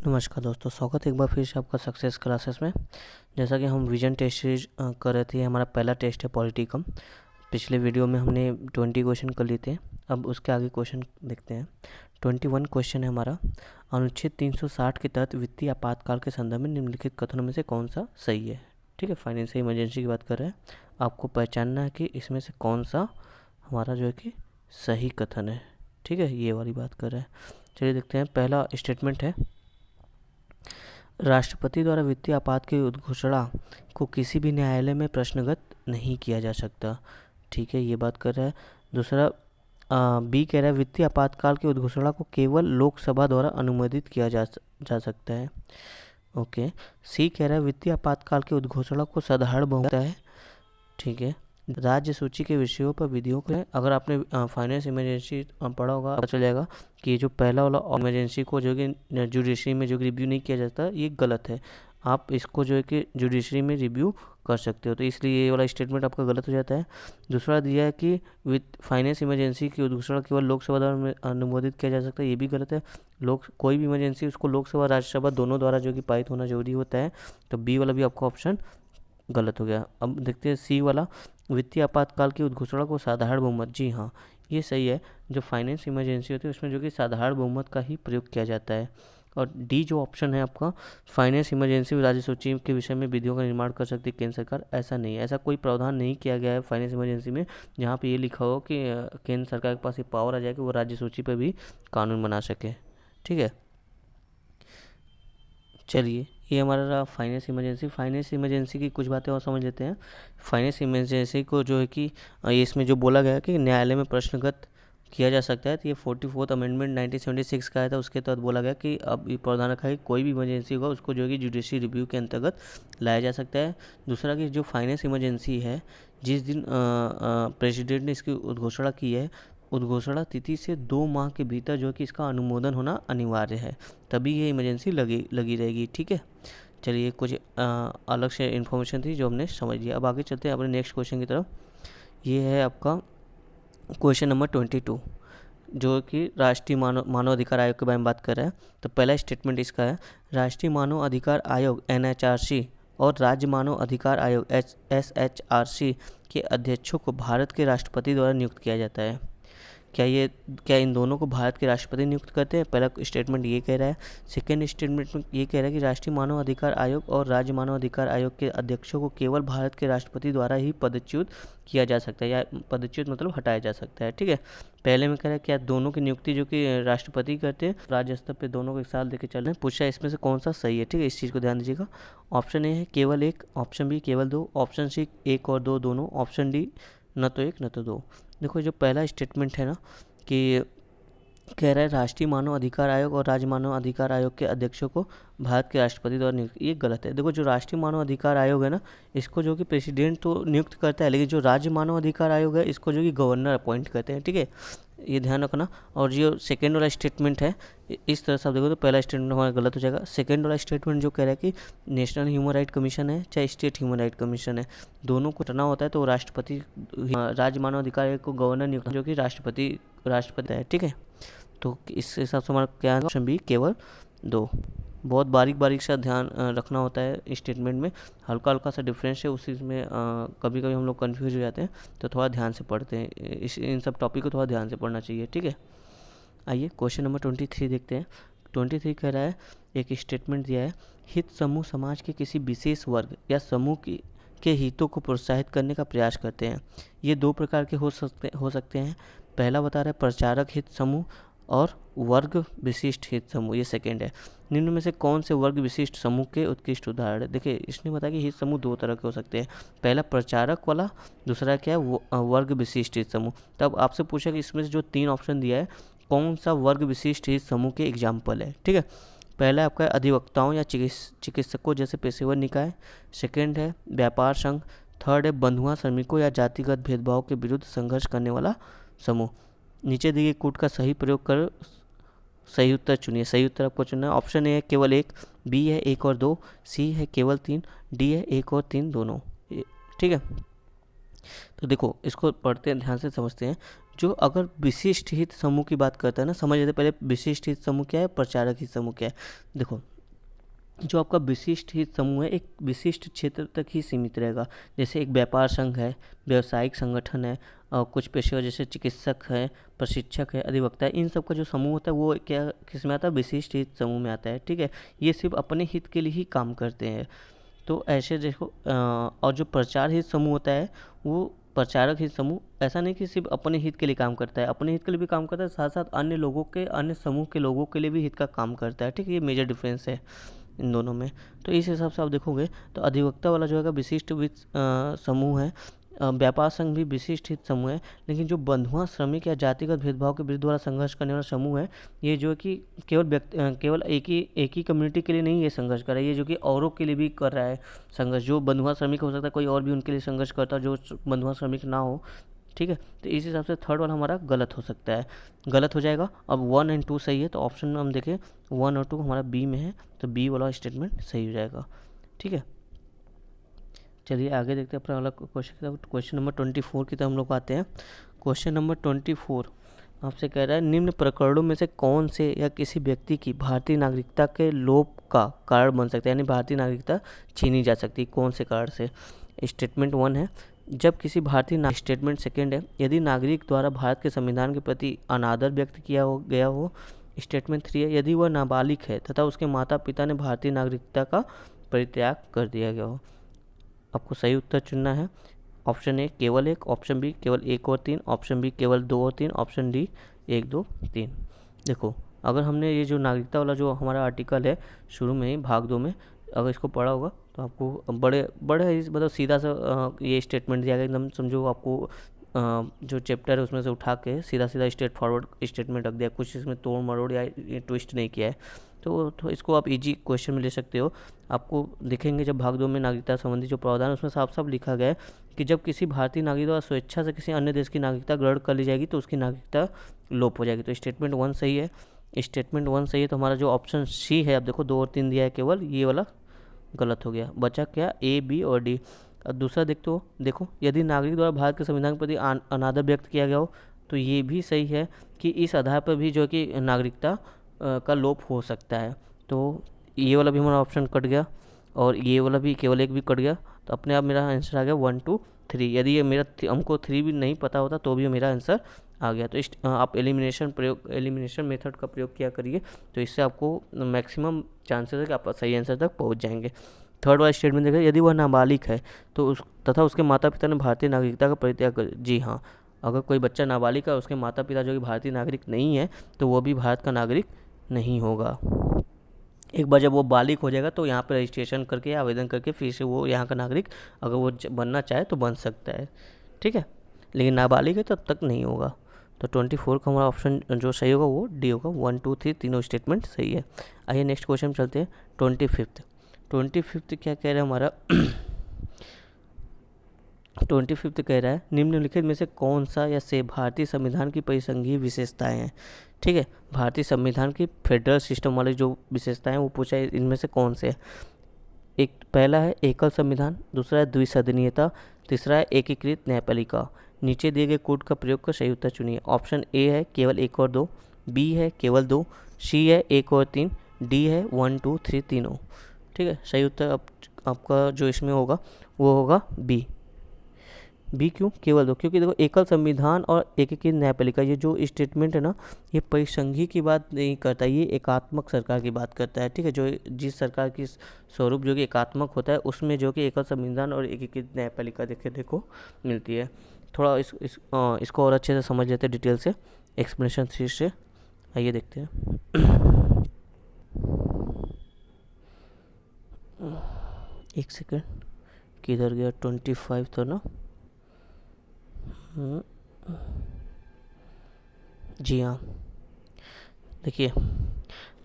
नमस्कार दोस्तों, स्वागत है एक बार फिर से आपका सक्सेस क्लासेस में। जैसा कि हम विजन टेस्ट सीरीज कर रहे थे, हमारा पहला टेस्ट है पॉलिटिकम। पिछले वीडियो में हमने 20 क्वेश्चन कर लिए थे। अब उसके आगे क्वेश्चन देखते हैं। 21 क्वेश्चन है हमारा। अनुच्छेद 360 के तहत वित्तीय आपातकाल के संदर्भ में निम्नलिखित कथनों में से कौन सा सही है। ठीक है, फाइनेंशियल इमरजेंसी की बात कर रहे हैं। आपको पहचानना है कि इसमें से कौन सा हमारा जो है कि सही कथन है। ठीक है, ये वाली बात कर रहे हैं। चलिए देखते हैं। पहला स्टेटमेंट है, राष्ट्रपति द्वारा वित्तीय आपात की उद्घोषणा को किसी भी न्यायालय में प्रश्नगत नहीं किया जा सकता। ठीक है, ये बात कर रहा है। दूसरा बी कह रहा है, वित्तीय आपातकाल की उद्घोषणा को केवल लोकसभा द्वारा अनुमोदित किया जा सकता है। ओके। सी कह रहा है, वित्तीय आपातकाल की उद्घोषणा को साधारण बहुमत है। ठीक है। राज्य सूची के विषयों पर विधियों को, अगर आपने फाइनेंस इमरजेंसी पढ़ा होगा, पता चल जाएगा कि जो पहला वाला इमरजेंसी को जो कि जुडिशरी में जो रिव्यू नहीं किया जाता, ये गलत है। आप इसको जो है कि जुडिशरी में रिव्यू कर सकते हो, तो इसलिए ये वाला स्टेटमेंट आपका गलत हो जाता है। दूसरा दिया है कि विथ फाइनेंस इमरजेंसी की उद्घोषणा केवल लोकसभा द्वारा अनुमोदित किया जा सकता है, ये भी गलत है। कोई भी इमरजेंसी उसको लोकसभा राज्यसभा दोनों द्वारा जो कि पारित होना जरूरी होता है, तो बी वाला भी आपका ऑप्शन गलत हो गया। अब देखते हैं सी वाला, वित्तीय आपातकाल की उद्घोषणा को साधारण बहुमत। जी हाँ, ये सही है। जो फाइनेंस इमरजेंसी होती है उसमें जो कि साधारण बहुमत का ही प्रयोग किया जाता है। और डी जो ऑप्शन है आपका, फाइनेंस इमरजेंसी में राज्य सूची के विषय में विधियों का निर्माण कर सकती है केंद्र सरकार, ऐसा नहीं है। ऐसा कोई प्रावधान नहीं किया गया है फाइनेंस इमरजेंसी में जहाँ पे ये लिखा हो कि केंद्र सरकार के पास ये पावर आ जाए कि वो राज्य सूची पर भी कानून बना सके। ठीक है, चलिए ये हमारा रहा फाइनेंस इमरजेंसी। फाइनेंस इमरजेंसी की कुछ बातें और समझ लेते हैं। फाइनेंस इमरजेंसी को जो है कि इसमें जो बोला गया है कि न्यायालय में प्रश्नगत किया जा सकता है, तो ये 44th अमेंडमेंट 1976 का आया था, उसके तहत बोला गया कि अब ये प्रावधान रखा है कि कोई भी इमरजेंसी होगा उसको जो है कि जुडिशरी रिव्यू के अंतर्गत लाया जा सकता है। दूसरा कि जो फाइनेंस इमरजेंसी है, जिस दिन प्रेसिडेंट ने इसकी उद्घोषणा की है, उद्घोषणा तिथि से 2 माह के भीतर जो है कि इसका अनुमोदन होना अनिवार्य है, तभी ये इमरजेंसी लगी रहेगी। ठीक है, चलिए कुछ अलग से इन्फॉर्मेशन थी जो हमने समझ लिया। अब आगे चलते हैं अपने नेक्स्ट क्वेश्चन की तरफ। ये है आपका क्वेश्चन नंबर 22, जो कि राष्ट्रीय मानव अधिकार आयोग के बारे में बात कर रहा है। तो पहला स्टेटमेंट इसका है, राष्ट्रीय मानव अधिकार आयोग NHRC और राज्य मानव अधिकार आयोग SHRC के अध्यक्षों को भारत के राष्ट्रपति द्वारा नियुक्त किया जाता है। क्या इन दोनों को भारत के राष्ट्रपति नियुक्त करते हैं? पहला स्टेटमेंट ये कह रहा है। सेकेंड स्टेटमेंट में ये कह रहा है कि राष्ट्रीय मानव अधिकार आयोग और राज्य मानव अधिकार आयोग के अध्यक्षों को केवल भारत के राष्ट्रपति द्वारा ही पदच्युत किया जा सकता है, या पदच्युत मतलब हटाया जा सकता है। ठीक है, पहले में कह रहा है क्या दोनों की नियुक्ति जो कि राष्ट्रपति करते हैं, राज्य स्तर पर दोनों को एक साल देकर चल रहे हैं। पूछा इसमें से कौन सा सही है। ठीक है, इस चीज़ को ध्यान दीजिएगा। ऑप्शन ए है केवल एक, ऑप्शन बी केवल दो, ऑप्शन सी 1 और 2 दोनों, ऑप्शन डी न तो 1 न तो 2। देखो जो पहला स्टेटमेंट है ना, कि कह रहा है राष्ट्रीय मानव अधिकार आयोग और राज्य मानव अधिकार आयोग के अध्यक्षों को भारत के राष्ट्रपति द्वारा नियुक्त, ये गलत है। देखो जो राष्ट्रीय मानव अधिकार आयोग है ना, इसको जो कि प्रेसिडेंट तो नियुक्त करता है, लेकिन जो राज्य मानव अधिकार आयोग है इसको जो कि गवर्नर अपॉइंट करते हैं। ठीक है, ये ध्यान रखना। और जो सेकेंड वाला स्टेटमेंट है, इस तरह से आप देखो तो पहला स्टेटमेंट हमारा गलत हो जाएगा। सेकेंड वाला स्टेटमेंट जो कह रहा है कि नेशनल ह्यूमन राइट कमीशन है चाहे स्टेट ह्यूमन राइट कमीशन है, दोनों को हटाना होता है तो राष्ट्रपति, राज्य मानव अधिकार आयोग को गवर्नर नियुक्त, जो कि राष्ट्रपति है। ठीक है, तो इस हिसाब से हमारा क्या है, ऑप्शन बी केवल 2। बहुत बारीक सा ध्यान रखना होता है स्टेटमेंट में, हल्का सा डिफरेंस है उस चीज़ में। कभी कभी हम लोग कंफ्यूज हो जाते हैं, तो थोड़ा ध्यान से पढ़ते हैं। इन सब टॉपिक को थोड़ा ध्यान से पढ़ना चाहिए। ठीक है, आइए क्वेश्चन नंबर 23 देखते हैं। 23 कह रहा है, एक स्टेटमेंट दिया है, हित समूह समाज के किसी विशेष वर्ग या समूह के हितों को प्रोत्साहित करने का प्रयास करते हैं। ये 2 प्रकार के हो सकते हैं। पहला बता रहा है प्रचारक हित समूह और वर्ग विशिष्ट हित समूह, ये सेकेंड है। निम्न में से कौन से वर्ग विशिष्ट समूह के उत्कृष्ट उदाहरण है? देखिए इसने बताया कि हित समूह 2 तरह के हो सकते हैं, पहला प्रचारक वाला, दूसरा क्या है वर्ग विशिष्ट हित समूह। तब आपसे पूछा कि इसमें से जो 3 ऑप्शन दिया है, कौन सा वर्ग विशिष्ट हित समूह के एग्जाम्पल है। ठीक है, पहला आपका अधिवक्ताओं या चिकित्सकों जैसे पेशेवर निकाय, सेकेंड है व्यापार संघ, थर्ड है बंधुआ श्रमिकों या जातिगत भेदभाव के विरुद्ध संघर्ष करने वाला समूह। नीचे दिए कूट का सही प्रयोग कर सही उत्तर चुनिए। सही उत्तर आपको चुनना है। ऑप्शन ए है केवल 1, बी है 1 और 2, सी है केवल 3, डी है 1 और 3 दोनों। ठीक है, तो देखो इसको पढ़ते हैं, ध्यान से समझते हैं। जो अगर विशिष्ट हित समूह की बात करता है ना, समझ लेते पहले विशिष्ट हित समूह क्या है, प्रचारक हित समूह क्या है। देखो जो आपका विशिष्ट हित समूह है एक विशिष्ट क्षेत्र तक ही सीमित रहेगा। जैसे एक व्यापार संघ है, व्यावसायिक संगठन है, और कुछ पेशेवर जैसे चिकित्सक है, प्रशिक्षक है, अधिवक्ता है, इन सब का जो समूह होता है वो क्या किस में आता है, विशिष्ट हित समूह में आता है। ठीक है, ये सिर्फ अपने हित के लिए ही काम करते हैं। तो ऐसे देखो और जो प्रचार हित समूह होता है वो प्रचारक हित समूह ऐसा नहीं कि सिर्फ अपने हित के लिए काम करता है, अपने हित के लिए भी काम करता है, साथ साथ अन्य लोगों के, अन्य समूह के लोगों के लिए भी हित का काम करता है। ठीक है, ये मेजर डिफरेंस है इन दोनों में। तो इस हिसाब से आप देखोगे तो अधिवक्ता वाला जो है विशिष्ट वित्त समूह है। व्यापार संघ भी विशिष्ट हित समूह है। लेकिन जो बंधुआ, श्रमिक या जातिगत भेदभाव के विरुद्ध वाला संघर्ष करने वाला समूह है, ये जो है कि केवल एक ही कम्युनिटी के लिए नहीं ये संघर्ष कर रहा है, ये जो कि औरों के लिए भी कर रहा है संघर्ष। जो बंधुआ श्रमिक हो सकता है कोई और भी उनके लिए संघर्ष करता है जो बंधुआ श्रमिक ना हो। ठीक है, तो इस हिसाब से थर्ड वाला हमारा गलत हो सकता है, गलत हो जाएगा। अब 1 और 2 सही है, तो ऑप्शन में हम देखें 1 और 2 हमारा बी में है, तो बी वाला स्टेटमेंट सही हो जाएगा। ठीक है, चलिए आगे देखते हैं अपना वाला क्वेश्चन की तरफ। क्वेश्चन नंबर 24 की तरफ हम लोग आते हैं। क्वेश्चन नंबर 24 आपसे कह रहा है निम्न प्रकरणों में से कौन से या किसी व्यक्ति की भारतीय नागरिकता के लोप का कारण बन सकता है, यानी भारतीय नागरिकता छीनी जा सकती है कौन से कारण से। स्टेटमेंट 1 है जब किसी भारतीय स्टेटमेंट सेकेंड है यदि नागरिक द्वारा भारत के संविधान के प्रति अनादर व्यक्त किया गया हो। स्टेटमेंट 3 है यदि वह नाबालिग है तथा उसके माता पिता ने भारतीय नागरिकता का परित्याग कर दिया गया हो। आपको सही उत्तर चुनना है। ऑप्शन ए केवल 1, ऑप्शन बी केवल 1 और 3, ऑप्शन बी केवल 2 और 3, ऑप्शन डी 1, 2, 3। देखो अगर हमने ये जो नागरिकता वाला जो हमारा आर्टिकल है शुरू में ही भाग 2 में अगर इसको पढ़ा होगा तो आपको बड़े बड़े मतलब सीधा सा ये स्टेटमेंट दिया गया, एकदम समझो आपको जो चैप्टर है उसमें से उठा के सीधा सीधा स्ट्रेट फॉरवर्ड स्टेटमेंट रख दिया, कुछ इसमें तोड़ मरोड़ या ट्विस्ट नहीं किया है। तो इसको आप इजी क्वेश्चन में ले सकते हो। आपको दिखेंगे जब भाग 2 में नागरिकता संबंधी जो प्रावधान है उसमें साफ साफ लिखा गया है कि जब किसी भारतीय नागरिक द्वारा स्वेच्छा से किसी अन्य देश की नागरिकता ग्रहण कर ली जाएगी तो उसकी नागरिकता लोप हो जाएगी। तो स्टेटमेंट 1 सही है। स्टेटमेंट 1 सही है तो हमारा जो ऑप्शन सी है, आप देखो 2 और 3 दिया है, केवल ये वाला गलत हो गया। बचा क्या, ए, बी और डी। अब दूसरा देखो यदि नागरिक द्वारा भारत के संविधान के प्रति अनादर व्यक्त किया गया हो तो ये भी सही है कि इस आधार पर भी जो कि नागरिकता का लोप हो सकता है। तो ये वाला भी हमारा ऑप्शन कट गया और ये वाला भी केवल 1 भी कट गया। तो अपने आप मेरा आंसर आ गया 1, 2, 3। यदि ये मेरा हमको 3 भी नहीं पता होता तो भी मेरा आंसर आ गया। तो आप एलिमिनेशन मेथड का प्रयोग किया करिए, तो इससे आपको मैक्सिमम चांसेस है कि आप सही आंसर तक पहुंच जाएंगे। थर्ड वाला स्टेटमेंट देखिए यदि वह नाबालिग है तो तथा उसके माता पिता ने भारतीय नागरिकता का परित्याग कर। जी हाँ, अगर कोई बच्चा नाबालिग है, उसके माता पिता जो कि भारतीय नागरिक नहीं है, तो वो भी भारत का नागरिक नहीं होगा। एक बार जब वो बालिग हो जाएगा तो यहाँ पर रजिस्ट्रेशन करके आवेदन करके फिर से वो यहाँ का नागरिक अगर वो बनना चाहे तो बन सकता है। ठीक है, लेकिन नाबालिग है तब तक नहीं होगा। तो 24 का हमारा ऑप्शन जो सही होगा वो डी होगा। 1, 2, 3 तीनों स्टेटमेंट सही है। आइए नेक्स्ट क्वेश्चन चलते हैं। 25 क्या कह रहा है हमारा 25 कह रहा है निम्नलिखित में से कौन सा या से भारतीय संविधान की परिसंघीय विशेषताएं हैं। ठीक है, भारतीय संविधान की फेडरल सिस्टम वाली जो विशेषताएं वो पूछा है, इनमें से कौन से। एक पहला है एकल संविधान, दूसरा है द्विसदनीयता, तीसरा है एकीकृत न्यायपालिका। नीचे दिए गए कोड का प्रयोग कर सही उत्तर चुनिए। ऑप्शन ए है केवल 1 और 2, बी है केवल 2, सी है 1 और 3, डी है 1, 2, 3 तीनों। ठीक है, सही उत्तर आपका जो इसमें होगा वो होगा बी। बी क्यों केवल 2? क्योंकि देखो एकल संविधान और एकीकृत न्यायपालिका ये जो स्टेटमेंट है ना, ये परिसंघी की बात नहीं करता, ये एकात्मक सरकार की बात करता है। ठीक है, जो जिस सरकार की स्वरूप जो कि एकात्मक होता है उसमें जो कि एकल संविधान और एकीकृत न्यायपालिका देखो मिलती है। थोड़ा इसको और अच्छे से समझ लेते हैं डिटेल से एक्सप्लेनेशन 3 से। आइए देखते हैं। एक सेकेंड, किधर गया? 25 तो ना, जी हाँ। देखिए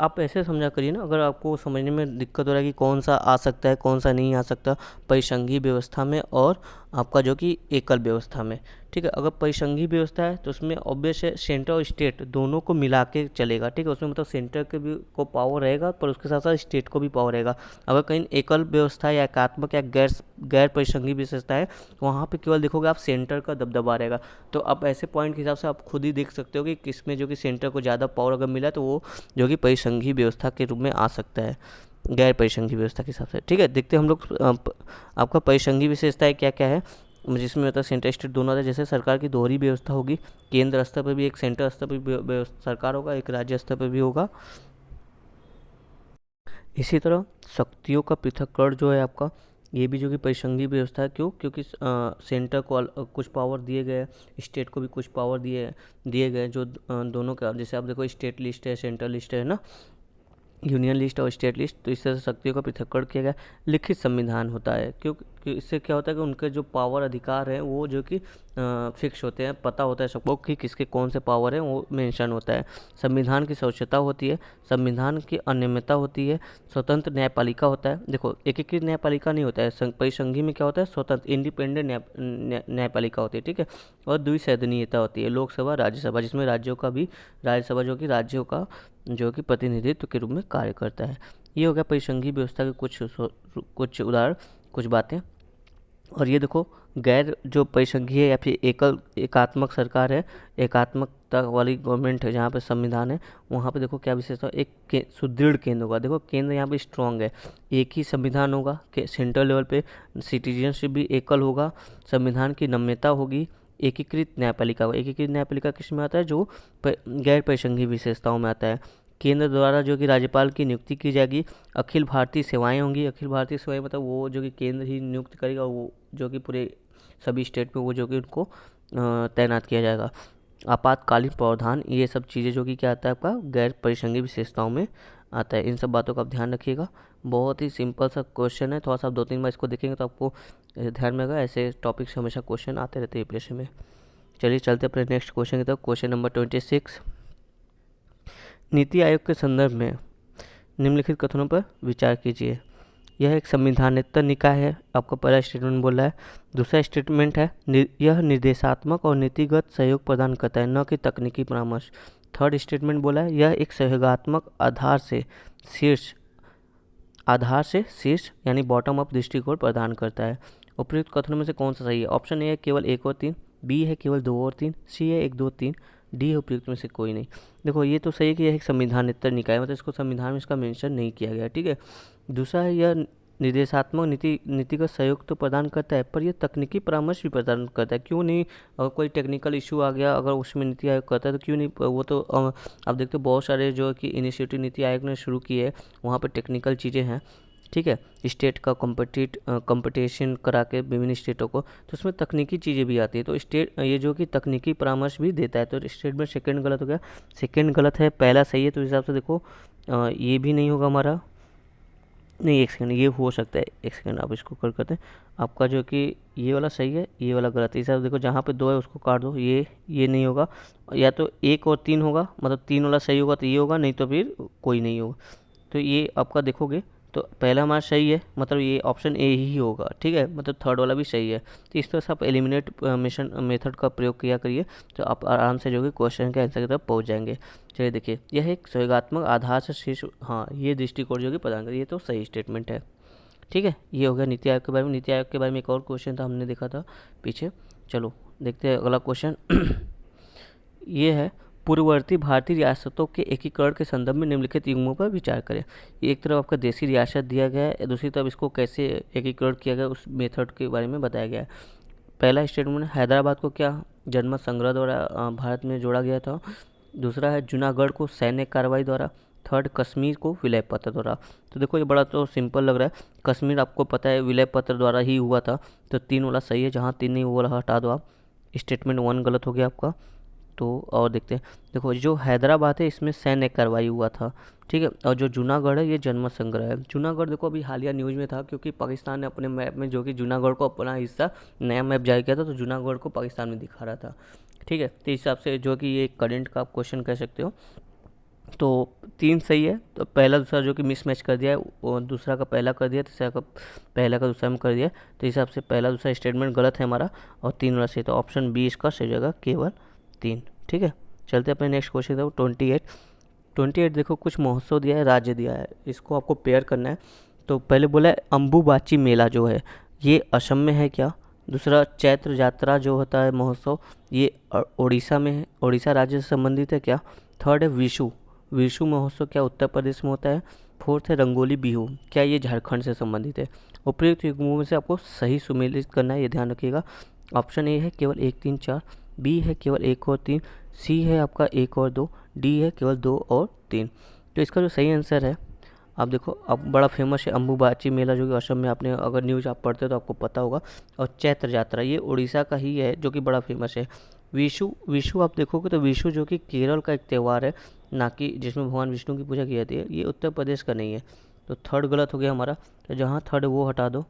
आप ऐसे समझा करिए ना, अगर आपको समझने में दिक्कत हो रहा है कि कौन सा आ सकता है कौन सा नहीं आ सकता परिसंघीय व्यवस्था में और आपका जो कि एकल व्यवस्था में। ठीक है, अगर परिसंघीय व्यवस्था है तो उसमें ऑब्वियस है सेंटर और स्टेट दोनों को मिला के चलेगा। ठीक है, उसमें मतलब सेंटर के भी को पावर रहेगा पर उसके साथ साथ स्टेट को भी पावर रहेगा। अगर कहीं एकल व्यवस्था या एकात्मक या गैर परिसंघीय विशेषता है तो वहाँ पे केवल देखोगे आप सेंटर का दबदबा रहेगा। तो आप ऐसे पॉइंट के हिसाब से आप खुद ही देख सकते हो कि किसमें जो कि सेंटर को ज़्यादा पावर अगर मिला तो वो जो कि परिसंघीय व्यवस्था के रूप में आ सकता है। गैर परिसंघी व्यवस्था के हिसाब से। ठीक है, देखते हैं हम लोग आपका परिसंघी विशेषताएं क्या क्या है, जिसमें मतलब सेंटर स्टेट दोनों आता है। जैसे सरकार की दोहरी व्यवस्था होगी, केंद्र स्तर पर भी एक, सेंटर स्तर पर भी सरकार होगा, एक राज्य स्तर पर भी होगा। इसी तरह शक्तियों का पृथक्करण जो है आपका, ये भी जो कि परिसंघी व्यवस्था है। क्यों? क्योंकि सेंटर को कुछ पावर दिए गए, स्टेट को भी कुछ पावर दिए गए, जो दोनों का, जैसे आप देखो स्टेट लिस्ट है, सेंट्रल लिस्ट है ना, यूनियन लिस्ट और स्टेट लिस्ट। तो इस तरह से शक्तियों का पृथक्करण किया गया। लिखित संविधान होता है, क्योंकि इससे क्या होता है कि उनके जो पावर अधिकार हैं वो जो कि फिक्स होते हैं, पता होता है सबको कि किसके कौन से पावर हैं, वो मेंशन होता है। संविधान की स्वच्छता होती है, संविधान की अनियमितता होती है, स्वतंत्र न्यायपालिका होता है। देखो एकीकृत न्यायपालिका नहीं होता है, परिसंघी में क्या होता है, स्वतंत्र इंडिपेंडेंट न्यायपालिका होती है। ठीक है, और द्विसदनीयता होती है, लोकसभा राज्यसभा, जिसमें राज्यों का भी, राज्यसभा जो कि राज्यों का जो कि प्रतिनिधित्व के रूप में कार्य करता है। ये हो गया परिसंघी व्यवस्था के कुछ उदाहरण, कुछ बातें। और ये देखो गैर जो परिसंघीय है या फिर एकात्मक सरकार है, एकात्मकता वाली गवर्नमेंट है, जहाँ पे संविधान है, वहाँ पे देखो क्या विशेषता, एक सुदृढ़ केंद्र होगा। देखो केंद्र यहाँ पे स्ट्रांग है, एक ही संविधान होगा, सेंट्रल लेवल पे सिटीजनशिप भी एकल होगा, संविधान की नम्यता होगी, एकीकृत न्यायपालिका होगा। एकीकृत न्यायपालिका किस में आता है, जो गैर परिसंघी विशेषताओं में आता है। केंद्र द्वारा जो कि राज्यपाल की नियुक्ति की जाएगी, अखिल भारतीय सेवाएं होंगी। अखिल भारतीय सेवाएं मतलब वो जो कि केंद्र ही नियुक्त करेगा, वो जो कि पूरे सभी स्टेट में वो जो कि उनको तैनात किया जाएगा। आपातकालीन प्रावधान, ये सब चीज़ें जो कि क्या आता है आपका गैर परिसंघी विशेषताओं में आता है। इन सब बातों का आप ध्यान रखिएगा। बहुत ही सिंपल सा क्वेश्चन है, थोड़ा सा आप 2-3 बार इसको देखेंगे तो आपको ध्यान में आएगा। ऐसे टॉपिक से हमेशा क्वेश्चन आते रहते हैं यूपीएससी में। चलिए चलते अपने नेक्स्ट क्वेश्चन की तरफ। क्वेश्चन नंबर 26, नीति आयोग के संदर्भ में निम्नलिखित कथनों पर विचार कीजिए। यह एक संविधानेतर निकाय है, आपका पहला स्टेटमेंट बोल रहा है। दूसरा स्टेटमेंट है यह निर्देशात्मक और नीतिगत सहयोग प्रदान करता है, न कि तकनीकी परामर्श। थर्ड स्टेटमेंट बोला है यह एक सहयोगात्मक आधार से शीर्ष यानी बॉटम अप दृष्टिकोण प्रदान करता है। उपयुक्त कथनों में से कौन सा सही है? ऑप्शन ए है केवल 1 और 3, बी है केवल 2 और 3, सी है 1, 2, 3, डी है उपयुक्त में से कोई नहीं। देखो ये तो सही है कि यह एक संविधानेतर निकाय, मतलब इसको संविधान में इसका मेंशन नहीं किया गया। ठीक है, दूसरा है यह निर्देशात्मक नीतिगत सहयोग तो प्रदान करता है, पर यह तकनीकी परामर्श भी प्रदान करता है। क्यों नहीं? अगर कोई टेक्निकल इशू आ गया, अगर उसमें नीति आयोग करता है तो क्यों नहीं? वो तो आप देखते हो बहुत सारे जो कि इनिशिएटिव नीति आयोग ने शुरू किए हैं, वहाँ पर टेक्निकल चीज़ें हैं। ठीक है, स्टेट का कंपटीशन करा के विभिन्न स्टेटों को, तो उसमें तकनीकी चीज़ें भी आती है। तो स्टेट ये जो कि तकनीकी परामर्श भी देता है। तो स्टेट में सेकंड गलत हो गया, सेकंड गलत है, पहला सही है। तो इस हिसाब से देखो ये भी नहीं होगा हमारा, नहीं एक सेकंड, ये हो सकता है, एक सेकंड आप इसको कर करते हैं। आपका जो कि ये वाला सही है, ये वाला गलत है। इस हिसाब से देखो जहाँ पे 2 है उसको काट दो, ये नहीं होगा, या तो 1 और 3 होगा, मतलब 3 वाला सही होगा तो ये होगा, नहीं तो फिर कोई नहीं होगा। तो ये आपका देखोगे तो पहला हमारा सही है, मतलब ये ऑप्शन ए ही होगा। ठीक है, मतलब थर्ड वाला भी सही है। तो इस तरह से आप एलिमिनेट मेथड का प्रयोग किया करिए, तो आप आराम से जो कि क्वेश्चन के आंसर की तरफ पहुंच जाएंगे। चलिए देखिए, यह एक सहयोगात्मक आधार से शीर्ष, हाँ ये दृष्टिकोण जो कि प्रदान करिए, ये तो सही स्टेटमेंट है। ठीक है, ये हो गया नीति आयोग के बारे में। नीति आयोग के बारे में एक और क्वेश्चन था, हमने देखा था पीछे। चलो देखते हैं अगला क्वेश्चन। ये है पूर्ववर्ती भारतीय रियासतों के एकीकरण के संदर्भ में निम्नलिखित युग्मों पर विचार करें। एक तरफ आपका देशी रियासत दिया गया है, दूसरी तरफ इसको कैसे एकीकरण किया गया उस मेथड के बारे में बताया गया है। पहला स्टेटमेंट, हैदराबाद को क्या जनमत संग्रह द्वारा भारत में जोड़ा गया था। दूसरा है जूनागढ़ को सैन्य कार्रवाई द्वारा। थर्ड, कश्मीर को विलय पत्र द्वारा। तो देखो ये बड़ा तो सिंपल लग रहा है, कश्मीर आपको पता है विलय पत्र द्वारा ही हुआ था, तो 3 वाला सही है, जहाँ 3 नहीं वो वाला हटा दो आप। स्टेटमेंट 1 गलत हो गया आपका। तो और देखते हैं, देखो जो हैदराबाद है इसमें सैन्य कार्रवाई हुआ था। ठीक है, और जो जूनागढ़ है ये जनमत संग्रह है। जूनागढ़ देखो अभी हालिया न्यूज़ में था, क्योंकि पाकिस्तान ने अपने मैप में जो कि जूनागढ़ को अपना हिस्सा नया मैप जारी किया था, तो जूनागढ़ को पाकिस्तान में दिखा रहा था। ठीक है, तो इस हिसाब से जो कि ये करंट का आप क्वेश्चन कह सकते हो। तो 3 सही है, तो पहला दूसरा जो कि मिसमैच कर दिया है, वो दूसरा का पहला कर दिया, तीसरा का पहला का दूसरा में कर दिया। तो इस हिसाब से पहला दूसरा स्टेटमेंट गलत है हमारा, और 3 वाला सही। तो ऑप्शन बी इसका सही जगह केवल 3। ठीक है, चलते अपने नेक्स्ट क्वेश्चन था 28। देखो कुछ महोत्सव दिया है, राज्य दिया है, इसको आपको पेयर करना है। तो पहले बोला है अम्बुबाची मेला जो है ये असम में है क्या। दूसरा, चैत्र यात्रा जो होता है महोत्सव, ये उड़ीसा में है, उड़ीसा राज्य से संबंधित है क्या। थर्ड है विशु, विशु महोत्सव क्या उत्तर प्रदेश में होता है। फोर्थ है रंगोली बिहू, क्या ये झारखंड से संबंधित है। उपयुक्त युग्मों में से आपको सही सुमेलित करना है, ये ध्यान रखिएगा। ऑप्शन ए है केवल 1, 3, 4, बी है केवल 1 और 3, सी है आपका 1 और 2, डी है केवल 2 और 3। तो इसका जो सही आंसर है, आप देखो, अब बड़ा फेमस है अम्बुबाची मेला, जो कि असम में, आपने अगर न्यूज़ आप पढ़ते हो तो आपको पता होगा। और चैत्र यात्रा, ये उड़ीसा का ही है, जो कि बड़ा फेमस है। विशु, विशु आप देखोगे तो विशु जो कि केरल का एक त्यौहार है, ना कि जिसमें भगवान विष्णु की पूजा की जाती है, ये उत्तर प्रदेश का नहीं है। तो थर्ड गलत हो गया हमारा, तो जहाँ थर्ड है वो हटा दो।